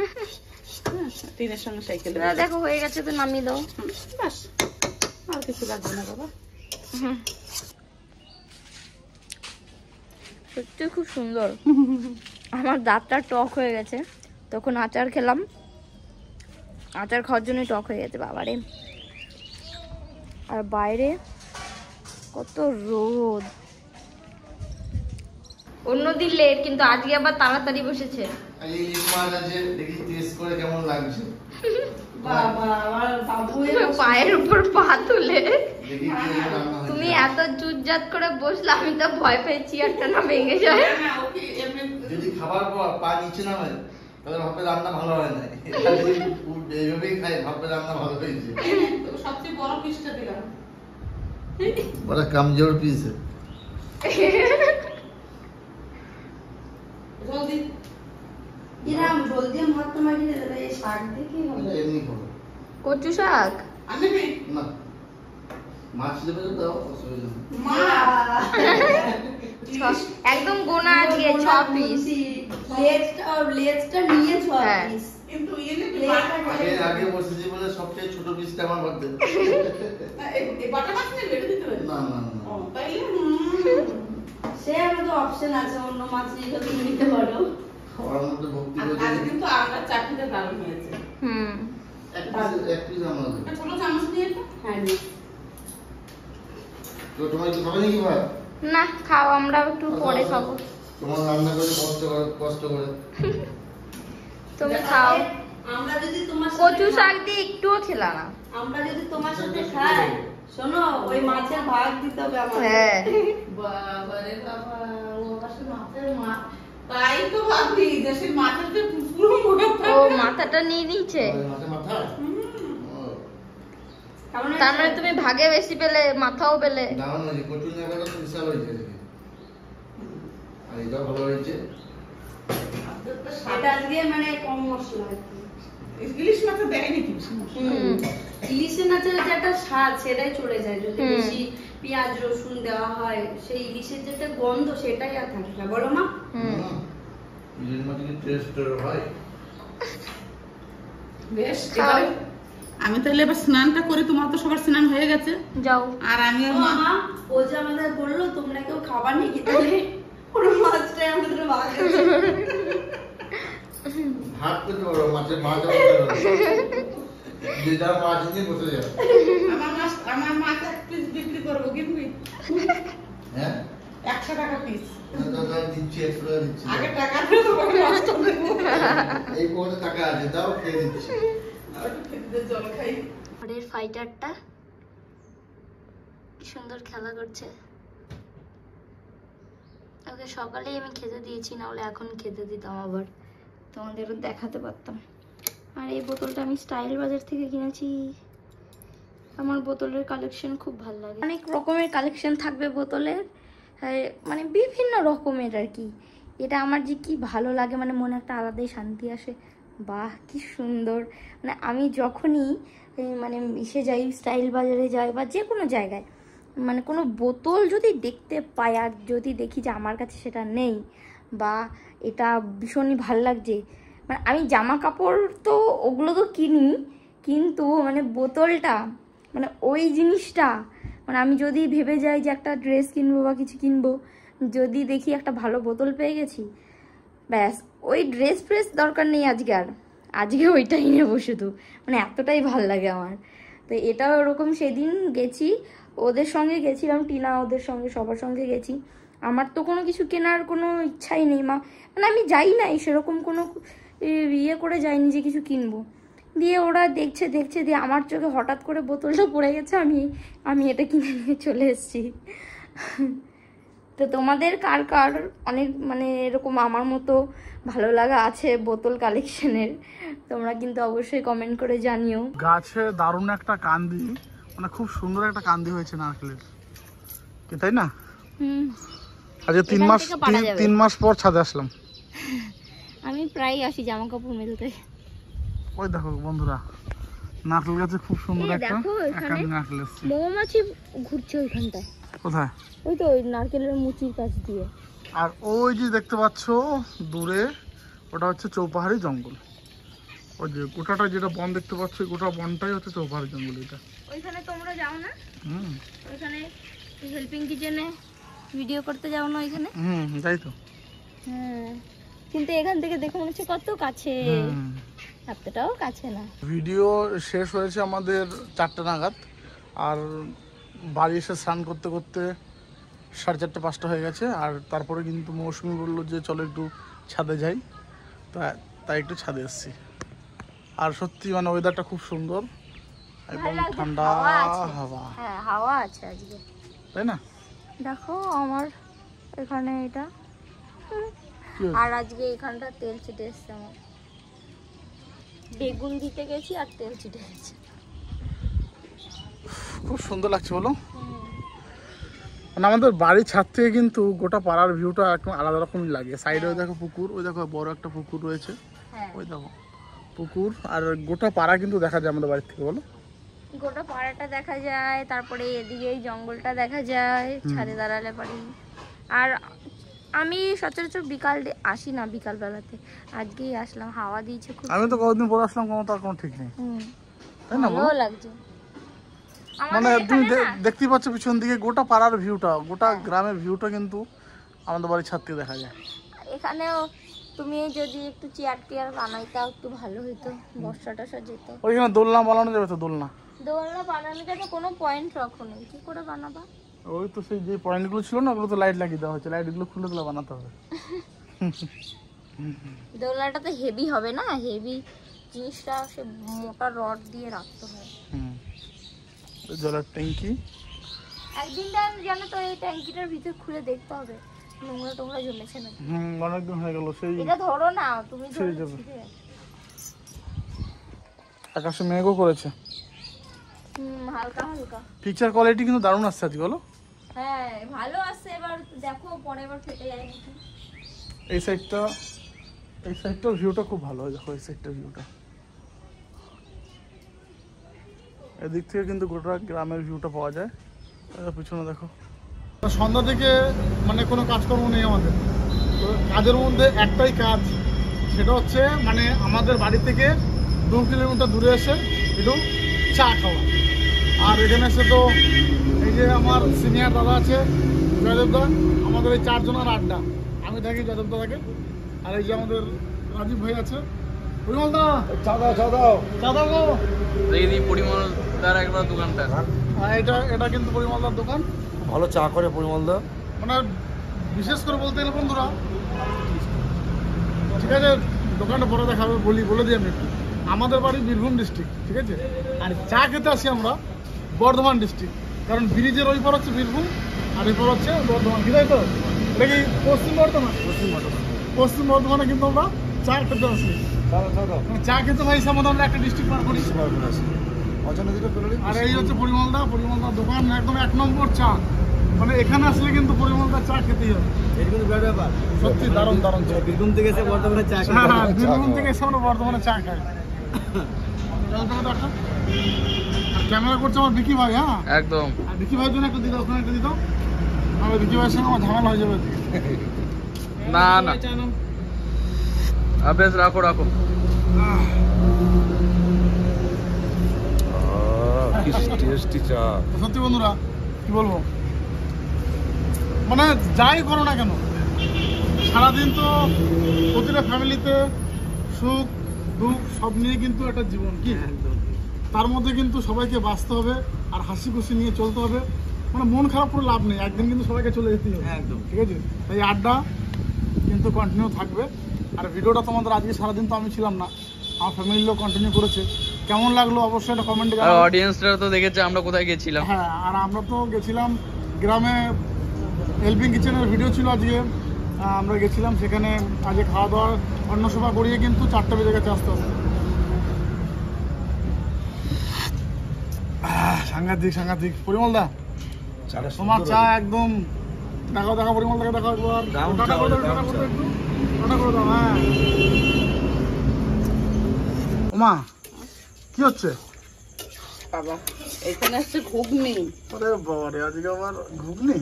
টিনের সঙ্গে সাইকেল। দেখো হয়ে গেছে, তো নামিয়ে দাও। বাস, আর কিছু লাগবে না বাবা। সত্যি খুব সুন্দর। আমার দাঁতটা টক হয়ে গেছে, তখন আচার খেলাম, আচার খাওয়ার জন্যই টক হয়ে গেছে বাবারে। আর বাইরে কত রোদ। অন্যদিন লেট, কিন্তু আজকে আবার তাড়াতাড়ি বসেছে। পায়ের উপর পা তুলে তুমি এত জুটজাত করে বসলে, আমি তো ভয় পেয়ে চেয়ারটা না ভেঙে যায়। যদি খাবার পর পা নিচে নামে তাহলে ভাববে রান্না ভালো হয় না, এইভাবেই খাই ভাববে রান্না ভালো হয়েছে। সবচেয়ে বড় পিসটা দিলাম, বড় কমজোর পিস। জলদি এরকম জলদি ভাত তো মাগি দিলে এই শাক দেখি এমনি খাবো। কচু শাক আনবি না, মাছ দেবে তো দাও, অসুবিধা নেই। মা একদম গোনা আজকে 6 পিস। লেজটা নিয়ে 6 হ্যাঁ। পিস। কিন্তু ইয়ে নেবে আগে বসেছি বলে সবচেয়ে ছোট পিসটা আমার বাদ দেবে। এই বাটা মাছ নেবে, এটা দিতে হবে? না না না ও, তাইলে সে আমাদের অপশন আছে, অন্য মাছ নিলে তুমি নিতে পারো। খাওয়ার মধ্যে ভক্তি আর করে কিন্তু আমরা চাটনিটা দারুণ হয়েছে। হুম এক পিস আমার দেবে। একটা ছোট চামচ নিয়ে একটা। হ্যাঁ নে। তো তোমার কি খাবে নাকি ভাত? না খাও, আমরা একটু পরে খাবো। তোমার রান্না করে কষ্ট করে তুমি খাও। আমরা যদি তোমার কচু সাথে শাক দিয়ে একটুও খেলা না। আমরা যদি তোমার সাথে খাই, শোনো ওই মাছের ভাগ দিতে হবে আমাদের। হ্যাঁ বাবারে বাবা, ও আবার মাছের মাছ। তাই তো ভাবি যে সে মাছের যে পুরো মোটা। ও মাথাটা নিয়ে নিচ্ছে। মাথা মাথা ও কেমন তার আছে? মানে তুমি ভাগে বেশি পেলে, মাথাও পেলে। দারুণ হয়েছে, কচুর জায়গাটা তো বিশাল হয়েছে দেখি। আর এটা ভালো হয়েছে। এটা আজকে মানে কম মশলা আর কি। ইলিশ মাছ দেয়নি কি? হুম। ইলিশের নাচের যে একটা স্বাদ সেটাই চলে যায় যদি হুম। বেশি পেঁয়াজ রসুন দেওয়া হয়, সেই ইলিশের যে একটা গন্ধ সেটাই আর থাকে না, বলো মা? হুম। ইলিশ মাছ কি টেস্ট হয়? বেশ, খাও। এবারে আমি তাহলে এবার স্নানটা করে, তোমার তো সবার স্নান হয়ে গেছে, যাও। আর আমি ও মা, ও যে আমাদের বললো তোমরা কেউ খাবার নাকি, তাহলে পুরো মাছটাই আমাদের ভাগ আছে। ভাত করতে পারো, মাছের মাছ যেটা মাছ দিয়ে বসে যাবে। আমার মাছ এক পিস বিক্রি করবো, কিনবি? হ্যাঁ 100 টাকা পিস। দিচ্ছি 100 টাকা দিচ্ছি। আগে টাকা দিয়ে তোমাকে নষ্ট করবো। এই পথে টাকা আছে, দাও খেয়ে দিচ্ছি। আর একটু খেতে দে, জল খাই। ঘরের ফাইটারটা কি সুন্দর খেলা করছে। ওকে সকালেই আমি খেতে দিয়েছি, না হলে এখন খেতে দিতাম, আবার তোমাদেরও দেখাতে পারতাম। আর এই বোতলটা আমি স্টাইল বাজার থেকে কিনেছি। আমার বোতলের কালেকশন খুব ভালো লাগে, অনেক রকমের কালেকশন থাকবে বোতলের, মানে বিভিন্ন রকমের আর কি। এটা আমার যে কি ভালো লাগে, মানে মনে একটা আলাদাই শান্তি আসে। বাহ কি সুন্দর। মানে আমি যখনই মানে ইসে যাই, স্টাইল বাজারে যাই বা যে কোনো জায়গায়, মানে কোনো বোতল যদি দেখতে পাই আর যদি দেখি যে আমার কাছে সেটা নেই বা এটা ভীষণই ভাল লাগছে, মানে আমি জামা কাপড় তো ওগুলো তো কিনি, কিন্তু মানে বোতলটা, মানে ওই জিনিসটা, মানে আমি যদি ভেবে যাই যে একটা ড্রেস কিনবো বা কিছু কিনবো, যদি দেখি একটা ভালো বোতল পেয়ে গেছি, ব্যাস ওই ড্রেস ফ্রেস দরকার নেই আজকে ওইটাই নেবো শুধু, মানে এতটাই ভাল লাগে আমার। তো এটাও ওরকম, সেদিন গেছি ওদের সঙ্গে গেছিলাম, টিনা ওদের সঙ্গে সবার সঙ্গে গেছি। আমার তো কোনো কিছু কেনার কোনো ইচ্ছাই নেই, মানে আমি যাই নাই সেরকম কোনো ইয়ে করে যাইনি যে কিছু কিনবো। দিয়ে ওরা দেখছে দিয়ে আমার চোখে হঠাৎ করে বোতলটা পড়ে গেছে, আমি এটা কিনে নিয়ে চলে এসেছি। তো তোমাদের কার কার অনেক মানে এরকম আমার মতো ভালো লাগা আছে বোতল কালেকশনের, তোমরা কিন্তু অবশ্যই কমেন্ট করে জানিও। গাছে দারুণ একটা কান্দি, মানে খুব সুন্দর একটা কান্দি হয়েছে নারকেলের, কি তাই না? হুম, আজকে এখান থেকে পারা যাবে। 3 মাস পর ছাদে আসলাম। আমি প্রায় আসি জামা কাপড় মেলতে। ওই দেখো বন্ধুরা, নারকেল গাছে খুব সুন্দর এই একটা দেখো এখানে কান্দি নারকেল এসছে। মৌমাছি ঘুরছে ওইখানটায়, কোথায়? ওই তো ওই নারকেলের মুচির কাছ দিয়ে। আর ওই যে দেখতে পাচ্ছ দূরে, ওটা হচ্ছে চৌপাহাড়ি জঙ্গল। ওই যে গোটাটা যেটা বন দেখতে পাচ্ছ, ওই গোটা বনটাই হচ্ছে চৌপাহাড়ি জঙ্গল। এটা ওইখানে তোমরা যাও না? হুম ওইখানে হেল্পিং কিচেনে ভিডিও করতে যাও না ওইখানে? যাই তো। হ্যাঁ, কিন্তু এখান থেকে দেখে মনে হচ্ছে কত কাছে, হুম। এতটাও কাছে না। ভিডিও শেষ হয়েছে আমাদের 4টা নাগাদ, আর বাড়ি এসে স্নান করতে করতে 4:30 5টা হয়ে গেছে। আর তারপরে কিন্তু মৌসুমি বললো যে চলো একটু ছাদে যাই, তাই একটু ছাদে এসেছি। আর সত্যি মানে ওয়েদারটা খুব সুন্দর এবং ভালো লাগছে, ঠান্ডা হাওয়া আছে। হাওয়া, হ্যাঁ হাওয়া আছে আজকে। তাই না? দেখো আমার এখানে এটা, কি হয়েছে? আর আজকে এখানটা তেল ছিটে এসছে, আমার বেগুন দিতে গেছি আর তেল ছিটে গেছে। খুব সুন্দর লাগছে বলো। মানে আমাদের বাড়ির ছাদ থেকে কিন্তু গোটা পাড়ার ভিউটা একদম আলাদা রকমই লাগে। সাইডে ওই দেখো পুকুর, ওই দেখো বড় একটা পুকুর রয়েছে, হ্যাঁ, ওই দেখো পুকুর, আর গোটা পাড়া কিন্তু দেখা যায় আমাদের বাড়ির থেকে, বলো। গোটা পাড়াটা দেখা যায়, তারপরে এদিকে এই জঙ্গলটা দেখা যায় ছাদে দাঁড়ালে পারি। আর আমি সচরাচর আসি না বিকাল বেলাতে, আজকেই আসলাম, হাওয়া দিয়েছে খুব। আমি তো কতদিন পরে আসলাম, তার কোনো ঠিক নেই, তাই না? ভালো লাগছে। মানে তুমি দেখতেই পাচ্ছ পিছন দিকে গোটা পাড়ার ভিউটা, গোটা গ্রামের ভিউটা কিন্তু আমাদের বাড়ির ছাদ থেকে দেখা যায়। এখানেও তুমি যদি একটু চেয়ার টেয়ার বানাইতাও একটু ভালো হতো, বর্ষাটা যেত। ওইখানে দোলনা বানানো যাবে তো? দোলনা বানানো যাবে, কোনো পয়েন্ট রাখো নেই, কি করে বানাবা? ওই তো সেই যে পয়েন্টগুলো ছিল না, ওগুলো তো লাইট লাগিয়ে দেওয়া হচ্ছে, লাইটগুলো খুলে দিলে বানাতে হবে। দোলনাটা তো হেভি হবে না, হেভি জিনিসটা সে মোটা রড দিয়ে রাখতে হয়। জলের ট্যাঙ্কি একদিন জানো তো এই ট্যাঙ্কিটার ভিতর খুলে দেখতে হবে নোংরা টোংরা জমেছে নাকি। অনেকদিন হয়ে গেল সেই। এটা ধরো না তুমি, সেই যাবে। আকাশে মেঘও করেছে, হালকা হালকা। পিকচার কোয়ালিটি কিন্তু দারুণ আসছে আজকে, বলো? হ্যাঁ ভালো আছে, এবার দেখো পরে এবার ফেটে যায় নাকি। এই সাইডটার ভিউটা খুব ভালো হয়, দেখো এই সাইডটার ভিউটা। এদিক থেকে কিন্তু গোটা গ্রামের ভিউটা পাওয়া যায়। পিছনে দেখো, সন্ধ্যা থেকে মানে কোনো কাজকর্ম নেই আমাদের, তো কাজের মধ্যে একটাই কাজ, সেটা হচ্ছে মানে আমাদের বাড়ি থেকে 2 কিলোমিটার দূরে এসে একটু চা খাওয়া। আর এখানে এসে তো এই যে আমার সিনিয়র দাদা আছে জয়দেবদা, আমাদের এই 4 জনের আড্ডা। আমি থাকি জয়দেবদা থাকে, আর এই যে আমাদের রাজীব ভাই আছে। পরিমল দা চা দাও গো। এই পরিমলদার একবার দোকানটা, হ্যাঁ এটা কিন্তু পরিমলদার দোকান, ভালো চা করে পরিমলদা। মানে বিশেষ করে বলতে গেলে বন্ধুরা, ঠিক আছে দোকানটা পরে দেখাবে, বলে দিই আমি একটু। আমাদের বাড়ি বীরভূম ডিস্ট্রিক্ট, ঠিক আছে, আর চা খেতে আসি আমরা বর্ধমান ডিস্ট্রিক্ট, কারণ ব্রিজের ওই পার হচ্ছে বীরভূম আর এই পার হচ্ছে বর্ধমান, ঠিক আছে? তো এটা কি পশ্চিম বর্ধমানে কিন্তু আমরা চা খেতে আসি। চা খেতে ভাই সামনে আমরা একটা ডিস্ট্রিক্ট পার করি। আর এই হচ্ছে পরিমলদার দোকান, একদম 1 নম্বর চা, মানে এখানে আসলে কিন্তু পরিমলদার চা খেতেই হবে। সত্যি দারুণ চা। বীরভূম থেকে এসে বর্ধমানে চা খাই। হ্যাঁ, বীরভূম থেকে এসে আমরা বর্ধমানে চা খাই। ক্যামেরা করছে আমার বিকি ভাই। হ্যাঁ একদম। আর বিকি ভাইয়ের জন্য একটু দিদাও, ওখানে একটু দিদাও, আমার বিকি ভাইয়ের সঙ্গে আমার ঝামেলা হয়ে যাবে। না বেশ, রাখো। সত্যি বন্ধুরা কি বলবো, মানে যাই করো না কেন সারাদিন তো প্রতিটা ফ্যামিলিতে সুখ দুঃখ সব নিয়ে কিন্তু একটা জীবন, কি তার মধ্যে কিন্তু সবাইকে বাঁচতে হবে আর হাসি খুশি নিয়ে চলতে হবে। মানে মন খারাপ করে লাভ নেই, একদিন কিন্তু সবাইকে চলে যেতেই হবে, একদম ঠিক আছে? তাই আড্ডা কিন্তু কন্টিনিউ থাকবে। আর ভিডিওটা তোমাদের আজকে সারাদিন তো আমি ছিলাম না, আমার ফ্যামিলির লোক কন্টিনিউ করেছে। কেমন লাগলো অবশ্যই একটা কমেন্টে জানাও। অডিয়েন্সরা তো দেখেছে আমরা কোথায় গেছিলাম। হ্যাঁ, আর আমরা তো গেছিলাম গ্রামে, হেল্পিং কিচেনের ভিডিও ছিল আজকে, আমরা গেছিলাম সেখানে। আজকে খাওয়া দাওয়ার অন্য সভা করিয়ে কিন্তু 4টা বেজে গেছে আসতে আসতে। সাংঘাতিক পরিমলদা, তোমার চা একদম দেখাও পরিমলদাকে দেখাও একবার, ওটা করে দাও। হ্যাঁ ওমা কি হচ্ছে বাবা? এখানে হচ্ছে ঘুগনি। আরে বাবা রে, আজকে আবার ঘুগনি?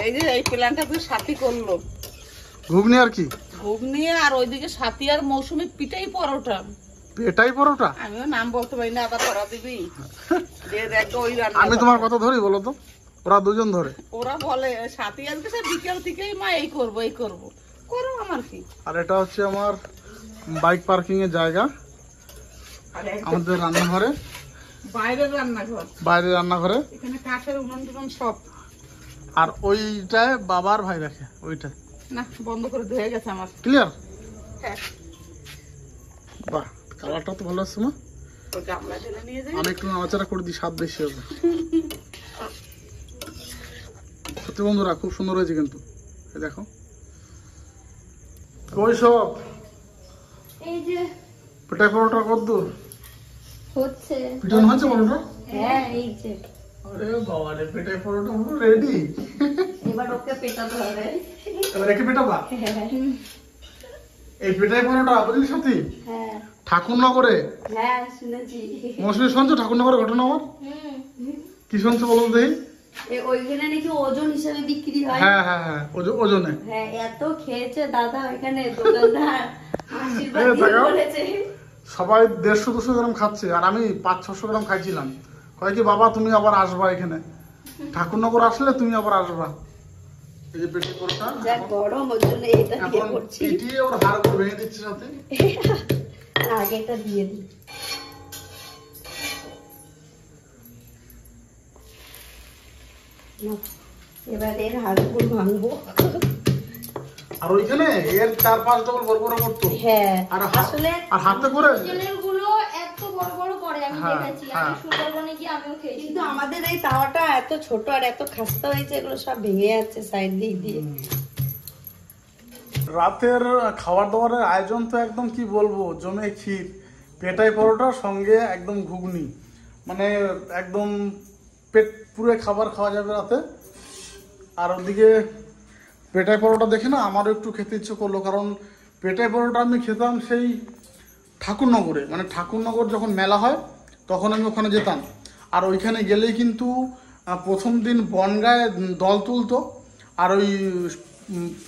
এই যে এই প্ল্যানটা তুই সাথী করলো, ঘুগনি আর কি? ঘুগনি আর ওইদিকে সাথী আর মৌসুমি পিঠাই পরোটা। পেটাই পরোটা? আমিও নাম বলতে পারি না, আবার করা দিবি দিয়ে দেখো ওই রান্না। আমি তোমার কথা ধরি বলো তো? ওরা দুজন ধরে, ওরা বলে সাথী আজকে সে বিকেল থেকেই মা এই করবো করো, আমার কি। আর এটা হচ্ছে আমার বাইক পার্কিং এর জায়গা, আমাদের রান্নাঘরে, বাইরের রান্নাঘরে এখানে কাঠের উনুন টুনুন সব। আর ওইটায় বাবার ভাই রাখে, ওইটা না বন্ধ করে ধুয়ে গেছে আমার। ক্লিয়ার? হ্যাঁ, বাহ, কালারটা তো ভালো আসছে না? ওই গামলা ঢেলে নিয়ে যাই। আমি একটু নাড়াচাড়া করে দিই, স্বাদ বেশি হবে। সত্যি বন্ধুরা খুব সুন্দর হয়েছে কিন্তু, এই দেখো। কই সব এই যে পেটাই পরোটা কদ্দূর হচ্ছে, পিটানো হয়েছে পরোটা? হ্যাঁ এই যে। আরে বাবা রে, পেটাই পরোটা পুরো রেডি। এবার ওকে পেটাতে হবে। এবার একে পেটাবা? এই পেটাই পরোটা বুঝলি সাথী, হ্যাঁ ঠাকুরনগরে। হ্যাঁ শুনেছি। মৌসুমী শুনছো ঠাকুরনগরের ঘটনা? আমার কি শুনছো বলো দেখি। ওইখানে নাকি ওজন হিসেবে বিক্রি হয়। হ্যাঁ হ্যাঁ হ্যাঁ, ওজনে। হ্যাঁ, এত খেয়েছে দাদা ওইখানে দোকানদার আশীর্বাদ দিয়ে দেখাও। বলেছে। সবাই 150-200 গ্রাম খাচ্ছে আর আমি 500-600 গ্রাম খাইছিলাম। কয় কি বাবা তুমি আবার আসবা এখানে, ঠাকুরনগর আসলে তুমি আবার আসবা। এই যে পেটি পরোটা যা গরম ওর জন্য এটা দিয়ে এখন করছি। পিটিয়ে ওর হাড় করে ভেঙে দিচ্ছে সাথে। আগে এটা দিয়ে দিই। নাও, এবার এর হাড়গুলো ভাঙবো। আর ওইখানে এর 4-5 ডবল বড় বড় করতো। হ্যাঁ, আর আসলে আর হাতে করে ওজনের গুলো এত বড় বড় করে আমি হ্যাঁ, দেখেছি। হ্যাঁ। আমি সুন্দরবনে গিয়ে আমিও খেয়েছি। কিন্তু আমাদের এই তাওয়াটা এত ছোট আর এত খাস্তা হয়েছে, এগুলো সব ভেঙে যাচ্ছে সাইড দিক দিয়ে। রাতের খাবার দাবারের আয়োজন তো একদম কি বলবো, জমে ক্ষীর, পেটাই পরোটার সঙ্গে একদম ঘুগনি, মানে একদম পেট পুরে খাবার খাওয়া যাবে রাতে। আর ওদিকে পেটাই পরোটা দেখে না আমারও একটু খেতে ইচ্ছে করলো, কারণ পেটাই পরোটা আমি খেতাম সেই ঠাকুরনগরে, মানে ঠাকুরনগর যখন মেলা হয় তখন আমি ওখানে যেতাম। আর ওইখানে গেলেই কিন্তু প্রথম দিন বনগায় দল তুলতো, আর ওই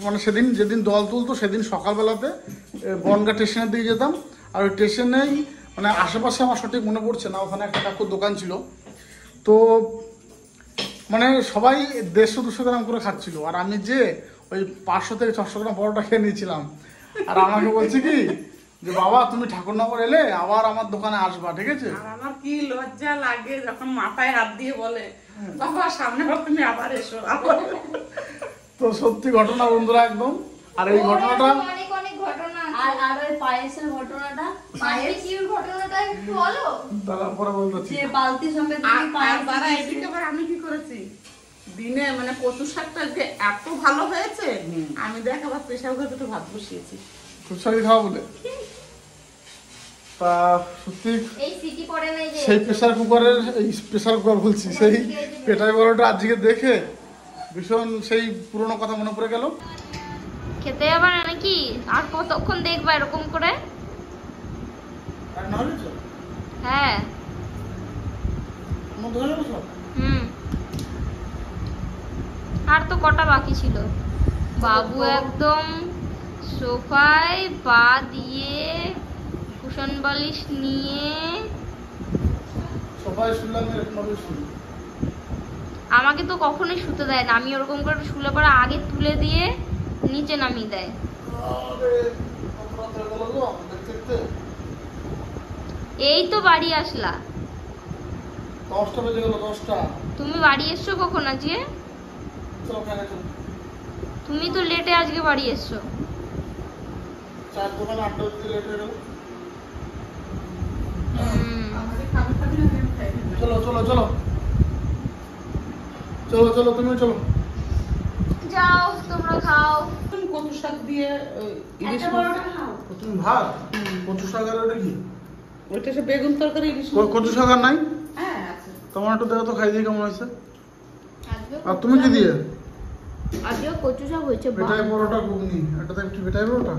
মানে যেদিন দল তুলতো সেদিন সকালবেলাতে বনগা স্টেশনের দিকে যেতাম। আর ওই স্টেশনেই মানে আশেপাশে আমার সঠিক মনে পড়ছে না, ওখানে একটা কাকুর দোকান ছিল। তো মানে সবাই 150-200 গ্রাম করে খাচ্ছিল, আর আমি যে ওই 500 থেকে 600 গ্রাম পরোটা খেয়ে নিয়েছিলাম। আর আমাকে বলছে কি যে বাবা তুমি ঠাকুরনগর এলে আবার আমার দোকানে আসবা, ঠিক আছে? আর আমার কি লজ্জা লাগে যখন মাথায় হাত দিয়ে বলে বাবা সামনে বার তুমি আবার এসো আবার। তো সত্যি ঘটনা বন্ধুরা একদম। আর এই ঘটনাটা অনেক অনেক ঘটনা আছে। আর ওই পায়েসের ঘটনাটা, পায়েসের ঘটনাটা একটু বলো। তারপরে বলতেছি যে বালতি সমেত আর পায়েস তারা দিয়েছে। এদিকে আবার আমি কি করেছি, দিনে মানে কচু শাকটা যে এত ভালো হয়েছে, আমি দেখ আবার প্রেশার কুকারে দুটো ভাত বসিয়েছি। খুব সারি খাওয়া বলে। তা সত্যি এই সিটি পড়ে নাই যে সেই প্রেসার কুকার বলছি, সেই পেটাই পরোটা আজকে দেখে ভীষণ সেই পুরনো কথা মনে পড়ে গেল। খেতে যাবে না নাকি? আর কতক্ষণ দেখবা এরকম করে? হ্যাঁ। হুম। আর তো কটা বাকি ছিল। বাবু একদম সোফায় পা দিয়ে কুশন বালিশ নিয়ে সবাই শুনলাম এরকম ভাবে শুনি। আমাকে তো কখনোই শুতে দেয় না। আমি ওরকম করে শুলে পরে আগে তুলে দিয়ে নিচে নামিয়ে দেয়। আরে কত রাত হয়ে গেল গো দেখতে দেখতে। এই তো বাড়ি আসলা। 10টা বেজে গেল, 10টা। তুমি বাড়ি এসছো কখন আজকে? চলো খাই চলো। তুমি তো লেটে আজকে বাড়ি এসছো। চার দোকানে আড্ডা দিতে লেট হয়ে গেল। চলো চলো চলো চলো চলো তুমিও চলো। যাও তোমরা খাও। কচু শাক দিয়ে ইলিশ একটা মাছ, পরোটা খাও। তুমি ভাত কচু শাক আর ওটা কি? ওইটা সে বেগুন তরকারি ইলিশ মাছ। কচু শাক আর নাই? হ্যাঁ আছে। তোমার একটু দেখো তো খাই দিয়ে কেমন হয়েছে। আজকেও আর তুমি কি দিয়ে? আজকেও কচু শাক হয়েছে। পেটাই পরোটা ঘুগনি, এটা তো একটু পেটাই পরোটা।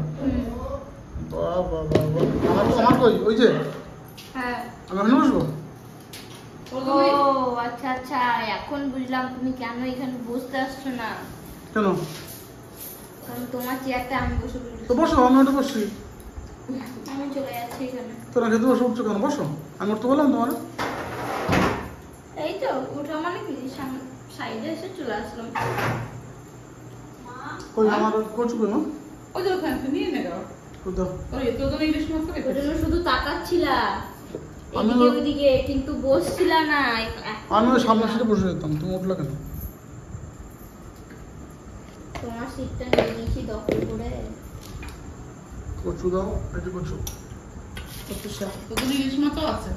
বাহ বাহ বাহ বাহ। আমার কই ওই যে হ্যাঁ। আমি ওখানে বসবো। ও আচ্ছা আচ্ছা, এখন বুঝলাম তুমি কেন এখানে বসতে আসছো না। কেন? কারণ তোমার চেয়ারটা আমি বসে তো বসো, আমি ওটা বসছি। আমি চলে যাচ্ছি এখানে। তোরা খেতে বসে উঠছো কেন? বসো, আমি উঠতে বললাম তোমার। এই তো ওঠা মানে কি সাইডে এসে চলে আসলাম। কই আমার কচু কই মা? ওই যে ওখান থেকে নিয়ে নে গো। কই দাও। ওই তো তুমি ইলিশ মাছ করে ওই জন্য শুধু তাকাচ্ছিলা আমি এদিকে ওইদিকে, কিন্তু বসছিলা না। আমি ওই সামনের সিটে বসে যেতাম, তুমি উঠলে কেন? তোমার সিটটা নিয়ে নিয়েছি দখল করে। কচু দাও, এটা কচু। কচু শাক তো তুমি ইলিশ মাছও আছে।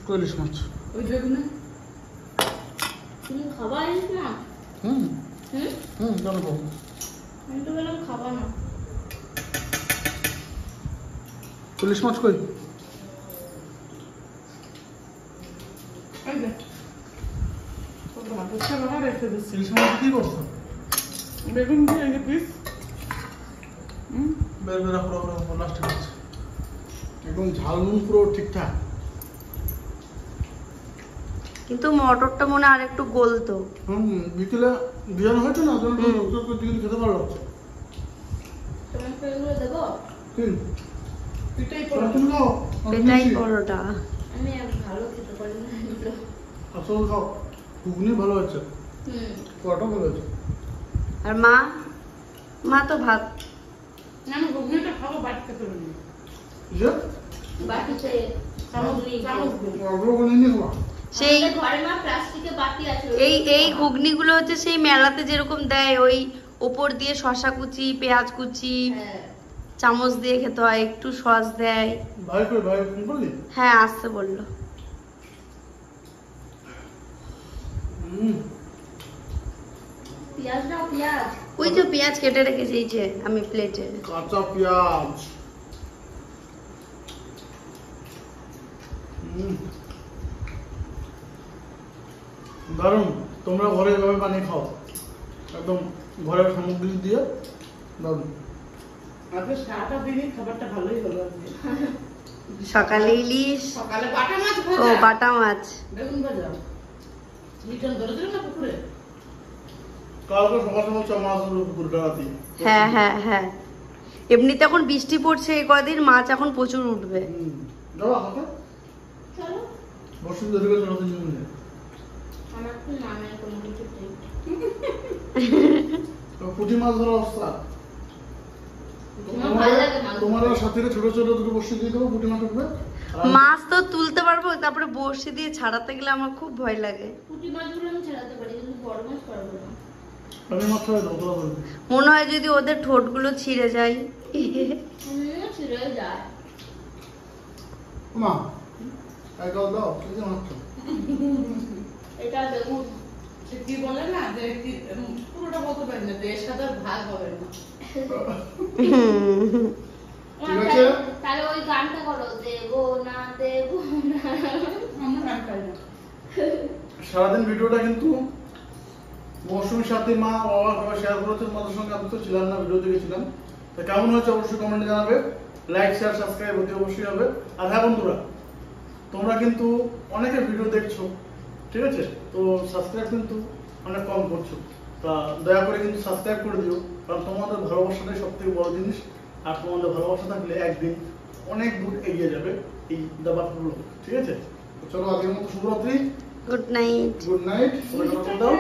কই ইলিশ মাছ? ওই বেগুনে তুমি খাবা ইলিশ না? হুম হুম, হুম কেন খাবো? আমি তো বললাম খাবা না। ইলিশ মাছ কই? ওই যে তো ভাত হচ্ছে বাবা রেখে দিচ্ছি। ইলিশ মাছ কি করছো? বেগুন দিয়ে এই যে পিস বের বের রাখো রাখো রাখো, লাস্টে খাচ্ছি। একদম ঝাল নুন পুরো ঠিকঠাক। কিন্তু মটরটা মনে হয় আর একটু গলতো। বিকেলে বিয়ানো হয়েছে না ওজন চিকেন খেতে ভালো লাগছে। তোমাকে এগুলো দেবো? পিঠাই তুমি খাও এটাই পরোটা। আমি আর ভালো খেতে পারি না এগুলো। আসল খাও, ঘুগনি ভালো হয়েছে, পরোটা ভালো হয়েছে। আর মা মা তো ভাত। না আমি ঘুগনিটা খাবো, বাড়িতে করে নিই। যে বাটিতে চামচ ঘুগনি চামচ খাবো। দিয়ে। অল্প করে নিয়ে খাওয়া। সেই আমাদের ঘরে মা প্লাস্টিকের বাটি আছে। এই ঘুগনিগুলো হচ্ছে সেই মেলাতে যেরকম দেয়, ওই ওপর দিয়ে শসা কুচি, পেঁয়াজ কুচি, হ্যাঁ। চামচ দিয়ে খেতে হয়, একটু সস দেয়। ভাই ফোন করলি? হ্যাঁ আসতে বললো। পেঁয়াজ দাও, পেঁয়াজ। ওই যে পেঁয়াজ কেটে রেখেছি এই যে আমি প্লেটে। কাঁচা পেঁয়াজ। দারুণ। তোমরা ঘরে এভাবে বানিয়ে খাও, একদম ঘরের সামগ্রী দিয়ে দারুণ। আজকে সারাটা দিনই খাবারটা ভালোই হলো আজকে। সকালে ইলিশ, সকালে বাটা মাছ ও ভাজা, বাটা মাছ। বেগুন ভাজা। লিটন ধরেছিল না পুকুরে? কালকে সকাল সকাল মাছ ধরবো পুকুরে ডাকাতি। হ্যাঁ হ্যাঁ হ্যাঁ, এমনিতে এখন বৃষ্টি পড়ছে, এই কদিন মাছ এখন প্রচুর উঠবে। যাওয়া হাতে চলো। বসে ধরে গেছে নতুন জমি। আমার তো নামে কোনো কিছুতেই। পুঁটি মাছ ধরা অবস্থা। আমার ভালো লাগে মাছ তোমার সাথীরা ছোট ছোট দুটো বসে দিয়ে দেবো, পুঁটি মাছ উঠবে। মাছ তো তুলতে পারবো, তারপরে বড়শি দিয়ে ছাড়াতে গেলে আমার খুব ভয় লাগে। পুঁটি মাছগুলো আমি ছাড়াতে পারি, কিন্তু বড় মাছ পারবো না। আমি মাছ ছাড়াই দেবো, তোরা ধরবি। মনে হয় যদি ওদের ঠোঁটগুলো ছিঁড়ে যায়। ছিঁড়ে যায়। মা একদম দাও, এই যে মাছ। এটা বেগুন। সে কি বলে না যে পুরোটা বলতে পারি না, যে এর সাথে আর ভাগ হবে না। ঠিক আছে। তাহলে ওই গানটা করো, দেবো না দেবো না। আমরা গান পাই না। সারাদিন ভিডিওটা কিন্তু মৌসুমীর সাথে মা বাবা সবাই শেয়ার করেছে, তোমাদের সঙ্গে আমি তো ছিলাম না, ভিডিও দেখেছিলাম। তা কেমন হয়েছে অবশ্যই কমেন্টে জানাবে। লাইক শেয়ার সাবস্ক্রাইব অতি অবশ্যই হবে। আর হ্যাঁ বন্ধুরা, তোমরা কিন্তু অনেকের ভিডিও দেখছো, ঠিক আছে, তো সাবস্ক্রাইব কিন্তু অনেক কম করছো। তা দয়া করে কিন্তু সাবস্ক্রাইব করে দিও, কারণ তোমাদের ভালোবাসাটাই সব থেকে বড় জিনিস। আর তোমাদের ভালোবাসা থাকলে একদিন অনেক দূর এগিয়ে যাবে এই দাবাগুলো, ঠিক আছে। তো চলো আজকের মতো শুভরাত্রি, গুড নাইট। গুড নাইট, সবাই ভালো থাকো।